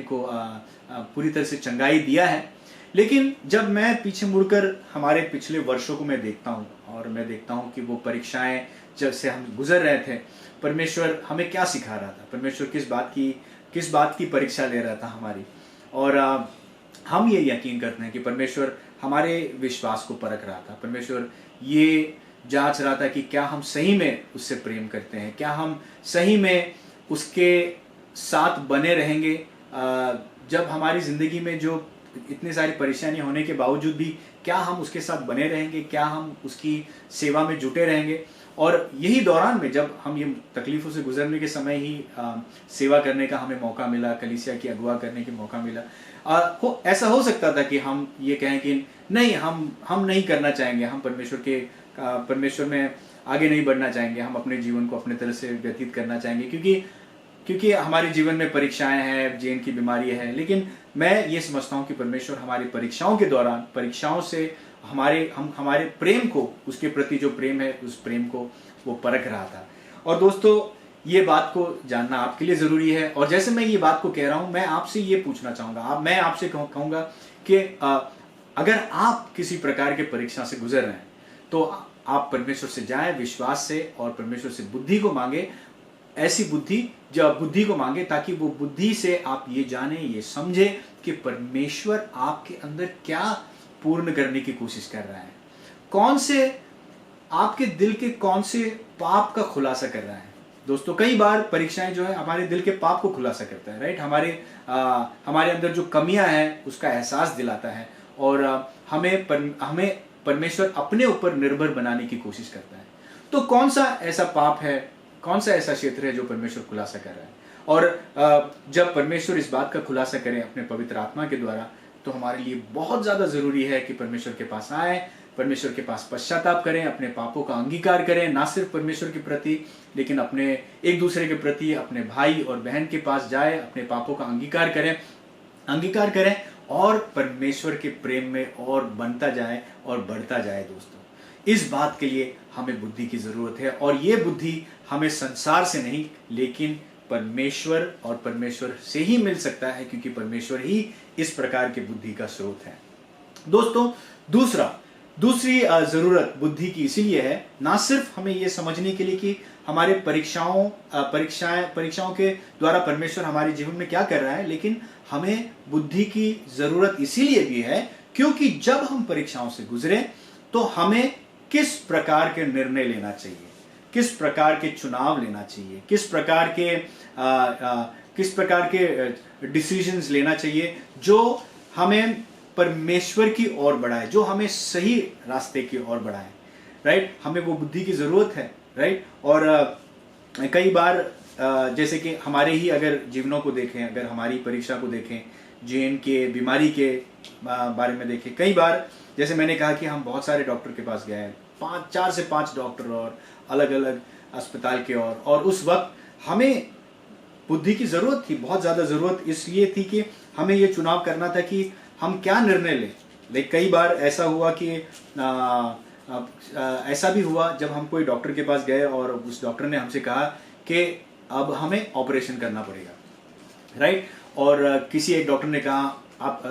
को पूरी तरह से चंगाई दिया है। लेकिन जब मैं पीछे मुड़कर हमारे पिछले वर्षों को मैं देखता हूँ, और मैं देखता हूँ कि वो परीक्षाएं जब से हम गुजर रहे थे, परमेश्वर हमें क्या सिखा रहा था, परमेश्वर किस बात की परीक्षा ले रहा था हमारी। और हम ये यकीन करते हैं कि परमेश्वर हमारे विश्वास को परख रहा था। परमेश्वर ये जांच रहा था कि क्या हम सही में उससे प्रेम करते हैं, क्या हम सही में उसके साथ बने रहेंगे। जब हमारी जिंदगी में जो इतनी सारी परेशानी होने के बावजूद भी क्या हम उसके साथ बने रहेंगे, क्या हम उसकी सेवा में जुटे रहेंगे। और यही दौरान में जब हम ये तकलीफों से गुजरने के समय ही सेवा करने का हमें मौका मिला, कलीसिया की अगुवा करने की मौका मिला। ऐसा हो सकता था कि हम ये कहें कि नहीं, हम नहीं करना चाहेंगे, हम परमेश्वर में आगे नहीं बढ़ना चाहेंगे, हम अपने जीवन को अपने तरह से व्यतीत करना चाहेंगे, क्योंकि हमारे जीवन में परीक्षाएं हैं, जैन की बीमारी है। लेकिन मैं ये समझता हूँ कि परमेश्वर हमारी परीक्षाओं के दौरान, परीक्षाओं से हमारे प्रेम को, उसके प्रति जो प्रेम है, उस प्रेम को वो परख रहा था। और दोस्तों, ये बात को जानना आपके लिए जरूरी है। और जैसे मैं ये बात को कह रहा हूं, मैं आपसे ये पूछना चाहूंगा, मैं आपसे कहूंगा कि अगर आप किसी प्रकार के परीक्षा से गुजर रहे हैं तो आप परमेश्वर से जाएं विश्वास से, और परमेश्वर से बुद्धि को मांगे, ऐसी बुद्धि को मांगे, ताकि वो बुद्धि से आप ये जाने, ये समझे कि परमेश्वर आपके अंदर क्या पूर्ण करने की कोशिश कर रहा है, कौन से आपके दिल के कौन से पाप का खुलासा कर रहा है। दोस्तों, कई बार परीक्षाएं जो है हमारे दिल के पाप को खुलासा करता है, राइट। हमारे अंदर जो कमियां हैं उसका एहसास दिलाता है, और हमें परमेश्वर अपने ऊपर निर्भर बनाने की कोशिश करता है। तो कौन सा ऐसा पाप है, कौन सा ऐसा क्षेत्र है जो परमेश्वर खुलासा कर रहा है। और जब परमेश्वर इस बात का खुलासा करें अपने पवित्र आत्मा के द्वारा, तो हमारे लिए बहुत ज्यादा जरूरी है कि परमेश्वर के पास आए, परमेश्वर के पास पश्चाताप करें, अपने पापों का अंगीकार करें, ना सिर्फ परमेश्वर के प्रति लेकिन अपने एक दूसरे के प्रति, अपने भाई और बहन के पास जाए, अपने पापों का अंगीकार करें, और परमेश्वर के प्रेम में और बनता जाए और बढ़ता जाए। दोस्तों, इस बात के लिए हमें बुद्धि की जरूरत है, और ये बुद्धि हमें संसार से नहीं लेकिन परमेश्वर और परमेश्वर से ही मिल सकता है, क्योंकि परमेश्वर ही इस प्रकार की बुद्धि का स्रोत है। दोस्तों, दूसरी जरूरत बुद्धि की इसीलिए है, ना सिर्फ हमें यह समझने के लिए कि हमारे परीक्षाओं के द्वारा परमेश्वर हमारे जीवन में क्या कर रहा है, लेकिन हमें बुद्धि की जरूरत इसीलिए भी है क्योंकि जब हम परीक्षाओं से गुजरे तो हमें किस प्रकार के निर्णय लेना चाहिए, किस प्रकार के चुनाव लेना चाहिए, किस प्रकार के डिसीजंस लेना चाहिए जो हमें परमेश्वर की ओर बढ़ाए, जो हमें सही रास्ते की ओर बढ़ाए। राइट, हमें वो बुद्धि की जरूरत है। राइट, और कई बार जैसे कि हमारे ही अगर जीवनों को देखें, अगर हमारी परीक्षा को देखें, जेन के बीमारी के बारे में देखें, कई बार जैसे मैंने कहा कि हम बहुत सारे डॉक्टर के पास गए, 4 से 5 डॉक्टर और अलग अलग अस्पताल के, और उस वक्त हमें बुद्धि की जरूरत थी, बहुत ज्यादा जरूरत इसलिए थी कि हमें ये चुनाव करना था कि हम क्या निर्णय लें। लेकिन कई बार ऐसा हुआ कि ऐसा भी हुआ जब हम कोई डॉक्टर के पास गए और उस डॉक्टर ने हमसे कहा कि अब हमें ऑपरेशन करना पड़ेगा। राइट, और किसी एक डॉक्टर ने कहा आप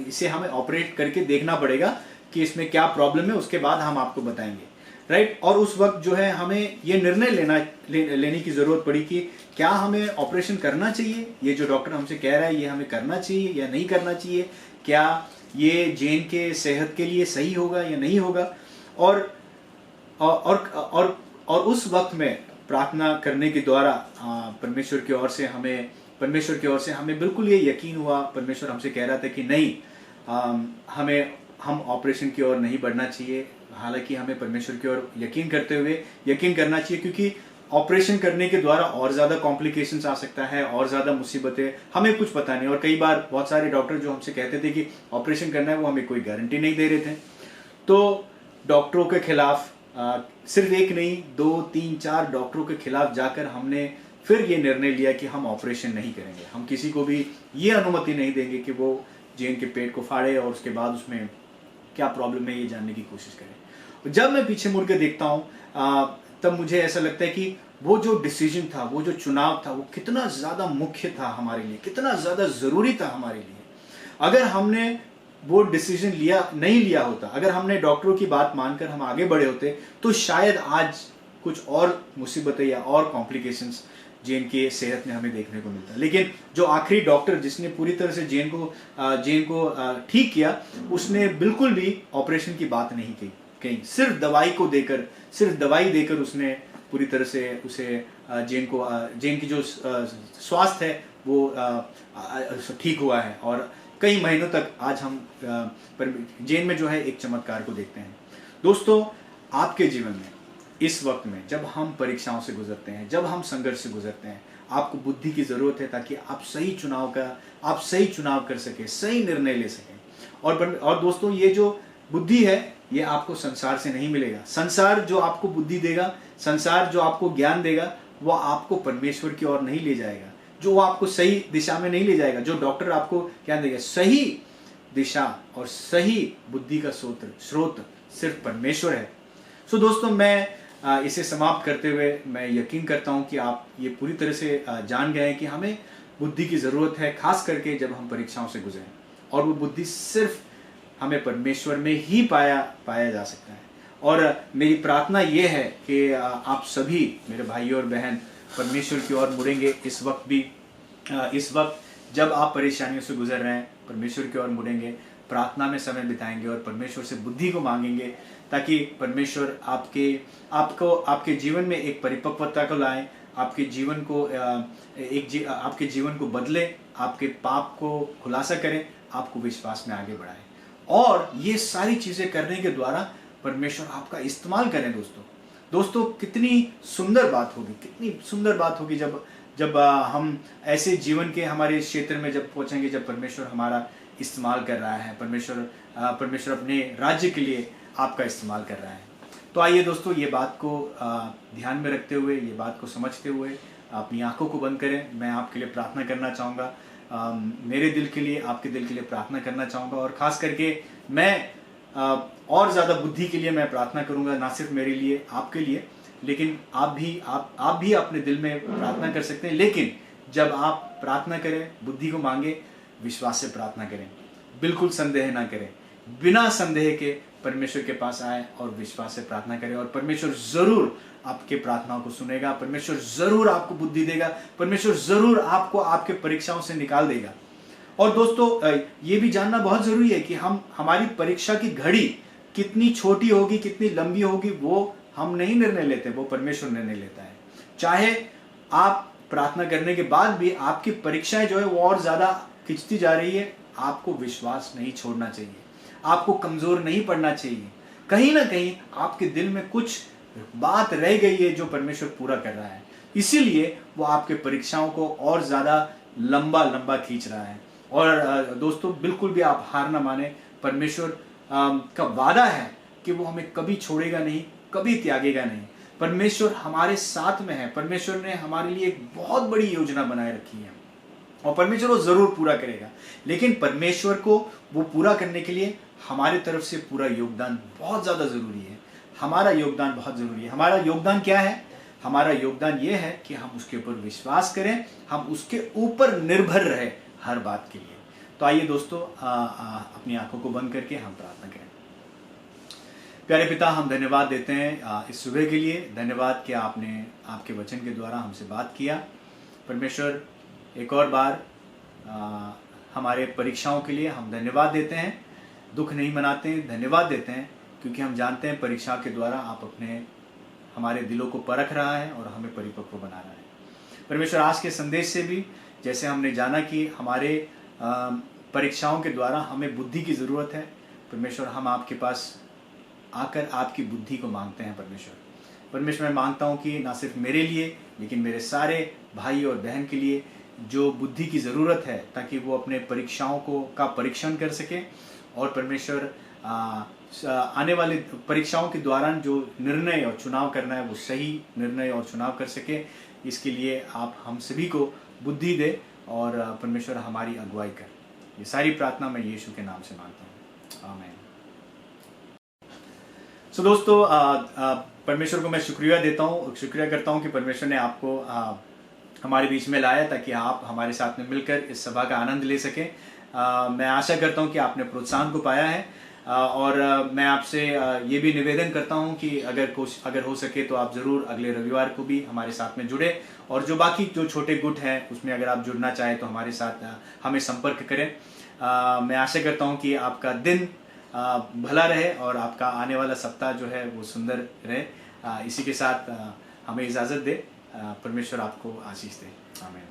इसे हमें ऑपरेट करके देखना पड़ेगा कि इसमें क्या प्रॉब्लम है, उसके बाद हम आपको बताएंगे। राइट, और उस वक्त जो है हमें ये निर्णय लेने की जरूरत पड़ी कि क्या हमें ऑपरेशन करना चाहिए, ये जो डॉक्टर हमसे कह रहा है ये हमें करना चाहिए या नहीं करना चाहिए, क्या ये जेन के सेहत के लिए सही होगा या नहीं होगा। और उस वक्त में प्रार्थना करने के द्वारा परमेश्वर की ओर से हमें बिल्कुल ये यकीन हुआ, परमेश्वर हमसे कह रहा था कि नहीं, हम ऑपरेशन की ओर नहीं बढ़ना चाहिए, हालांकि हमें परमेश्वर की ओर यकीन करना चाहिए, क्योंकि ऑपरेशन करने के द्वारा और ज्यादा कॉम्प्लिकेशंस आ सकता है, और ज्यादा मुसीबतें, हमें कुछ पता नहीं। और कई बार बहुत सारे डॉक्टर जो हमसे कहते थे कि ऑपरेशन करना है, वो हमें कोई गारंटी नहीं दे रहे थे। तो डॉक्टरों के खिलाफ सिर्फ एक नहीं, 2, 3, 4 डॉक्टरों के खिलाफ जाकर हमने फिर ये निर्णय लिया कि हम ऑपरेशन नहीं करेंगे, हम किसी को भी ये अनुमति नहीं देंगे कि वो जेन के पेट को फाड़े और उसके बाद उसमें क्या प्रॉब्लम है ये जानने की कोशिश करें। जब मैं पीछे मुड़ के देखता हूँ तब मुझे ऐसा लगता है कि वो जो डिसीजन था, वो जो चुनाव था, वो कितना ज्यादा मुख्य था हमारे लिए, कितना ज्यादा जरूरी था हमारे लिए। अगर हमने वो डिसीजन नहीं लिया होता, अगर हमने डॉक्टरों की बात मानकर हम आगे बढ़े होते, तो शायद आज कुछ और मुसीबतें या और कॉम्प्लिकेशंस जेन के सेहत में हमें देखने को मिलता। लेकिन जो आखिरी डॉक्टर जिसने पूरी तरह से जेन को ठीक किया, उसने बिल्कुल भी ऑपरेशन की बात नहीं कही, सिर्फ दवाई देकर उसने पूरी तरह से उसे जेन की जो स्वास्थ्य है वो ठीक हुआ है, और कई महीनों तक आज हम जेन में जो है एक चमत्कार को देखते हैं। दोस्तों, आपके जीवन में इस वक्त में जब हम परीक्षाओं से गुजरते हैं, जब हम संघर्ष से गुजरते हैं, आपको बुद्धि की जरूरत है ताकि आप सही चुनाव कर सके, सही निर्णय ले सकें। और दोस्तों, ये जो बुद्धि है ये आपको संसार से नहीं मिलेगा। संसार जो आपको बुद्धि देगा, संसार जो आपको ज्ञान देगा, वो आपको परमेश्वर की ओर नहीं ले जाएगा, जो वो आपको सही दिशा में नहीं ले जाएगा। जो डॉक्टर आपको ज्ञान देगा, सही दिशा और सही बुद्धि का स्रोत सिर्फ परमेश्वर है। सो दोस्तों, मैं इसे समाप्त करते हुए मैं यकीन करता हूं कि आप ये पूरी तरह से जान गए हैं कि हमें बुद्धि की जरूरत है, खास करके जब हम परीक्षाओं से गुजरें, और वो बुद्धि सिर्फ हमें परमेश्वर में ही पाया जा सकता है। और मेरी प्रार्थना ये है कि आप सभी मेरे भाई और बहन परमेश्वर की ओर मुड़ेंगे। इस वक्त जब आप परेशानियों से गुजर रहे हैं, परमेश्वर की ओर मुड़ेंगे, प्रार्थना में समय बिताएंगे और परमेश्वर से बुद्धि को मांगेंगे, ताकि परमेश्वर आपके जीवन में एक परिपक्वता को लाए, आपके जीवन को बदले, आपके पाप को खुलासा करें, आपको विश्वास में आगे बढ़ाए। और ये सारी चीजें करने के द्वारा परमेश्वर आपका इस्तेमाल करें। दोस्तों, कितनी सुंदर बात होगी जब हम ऐसे जीवन के हमारे क्षेत्र में जब पहुंचेंगे, जब परमेश्वर हमारा इस्तेमाल कर रहा है, परमेश्वर अपने राज्य के लिए आपका इस्तेमाल कर रहा है। तो आइए दोस्तों, ये बात को ध्यान में रखते हुए, ये बात को समझते हुए अपनी आंखों को बंद करें। मैं आपके लिए प्रार्थना करना चाहूँगा। मेरे दिल के लिए, आपके दिल के लिए प्रार्थना करना चाहूँगा। और खास करके मैं और ज़्यादा बुद्धि के लिए मैं प्रार्थना करूँगा, ना सिर्फ मेरे लिए, आपके लिए, लेकिन आप भी अपने दिल में प्रार्थना कर सकते हैं। लेकिन जब आप प्रार्थना करें, बुद्धि को मांगे, विश्वास से प्रार्थना करें, बिल्कुल संदेह ना करें, बिना संदेह के परमेश्वर के पास आए और विश्वास से प्रार्थना करें, और परमेश्वर जरूर आपके प्रार्थनाओं को सुनेगा, परमेश्वर जरूर आपको बुद्धि देगा, परमेश्वर जरूर आपको आपके परीक्षाओं से निकाल देगा। और दोस्तों, ये भी जानना बहुत जरूरी है कि हमारी परीक्षा की घड़ी कितनी छोटी होगी, कितनी लंबी होगी, वो हम नहीं निर्णय लेते, वो परमेश्वर निर्णय लेता है। चाहे आप प्रार्थना करने के बाद भी आपकी परीक्षाएं जो है वो और ज्यादा खिंचती जा रही है, आपको विश्वास नहीं छोड़ना चाहिए, आपको कमजोर नहीं पड़ना चाहिए। कहीं ना कहीं आपके दिल में कुछ बात रह गई है जो परमेश्वर पूरा कर रहा है, इसीलिए वो आपके परीक्षाओं को और ज्यादा लंबा लंबा खींच रहा है। और दोस्तों, बिल्कुल भी आप हार ना माने, परमेश्वर का वादा है कि वो हमें कभी छोड़ेगा नहीं, कभी त्यागेगा नहीं। परमेश्वर हमारे साथ में है, परमेश्वर ने हमारे लिए एक बहुत बड़ी योजना बनाए रखी है और परमेश्वर वो जरूर पूरा करेगा। लेकिन परमेश्वर को वो पूरा करने के लिए हमारे तरफ से पूरा योगदान बहुत ज्यादा जरूरी है। हमारा योगदान बहुत जरूरी है। हमारा योगदान क्या है? हमारा योगदान ये है कि हम उसके ऊपर विश्वास करें, हम उसके ऊपर निर्भर रहे हर बात के लिए। तो आइए दोस्तों, अपनी आंखों को बंद करके हम प्रार्थना करें। प्यारे पिता, हम धन्यवाद देते हैं इस सुबह के लिए। धन्यवाद कि आपने आपके वचन के द्वारा हमसे बात किया। परमेश्वर, एक और बार हमारे परीक्षाओं के लिए हम धन्यवाद देते हैं, दुख नहीं मनाते हैं, धन्यवाद देते हैं, क्योंकि हम जानते हैं परीक्षा के द्वारा आप हमारे दिलों को परख रहा है और हमें परिपक्व बना रहा है। परमेश्वर, आज के संदेश से भी जैसे हमने जाना कि हमारे परीक्षाओं के द्वारा हमें बुद्धि की ज़रूरत है, परमेश्वर हम आपके पास आकर आपकी बुद्धि को मांगते हैं। परमेश्वर, मैं मांगता हूँ कि ना सिर्फ मेरे लिए लेकिन मेरे सारे भाई और बहन के लिए जो बुद्धि की ज़रूरत है, ताकि वो अपने परीक्षाओं का परीक्षण कर सके, और परमेश्वर आने वाले परीक्षाओं के दौरान जो निर्णय और चुनाव करना है वो सही निर्णय और चुनाव कर सके। इसके लिए आप हम सभी को बुद्धि दे और परमेश्वर हमारी अगुवाई कर। ये सारी प्रार्थना मैं यीशु के नाम से मांगता हूँ, आमीन। सो दोस्तों, परमेश्वर को मैं शुक्रिया करता हूँ कि परमेश्वर ने आपको हमारे बीच में लाया ताकि आप हमारे साथ में मिलकर इस सभा का आनंद ले सकें। मैं आशा करता हूँ कि आपने प्रोत्साहन को पाया है, और मैं आपसे ये भी निवेदन करता हूँ कि अगर हो सके तो आप ज़रूर अगले रविवार को भी हमारे साथ में जुड़े, और जो बाकी जो छोटे गुट हैं उसमें अगर आप जुड़ना चाहें तो हमारे साथ हमें संपर्क करें। मैं आशा करता हूँ कि आपका दिन भला रहे और आपका आने वाला सप्ताह जो है वो सुंदर रहे। इसी के साथ हमें इजाज़त दे। परमेश्वर आपको आशीष दे, आमीन।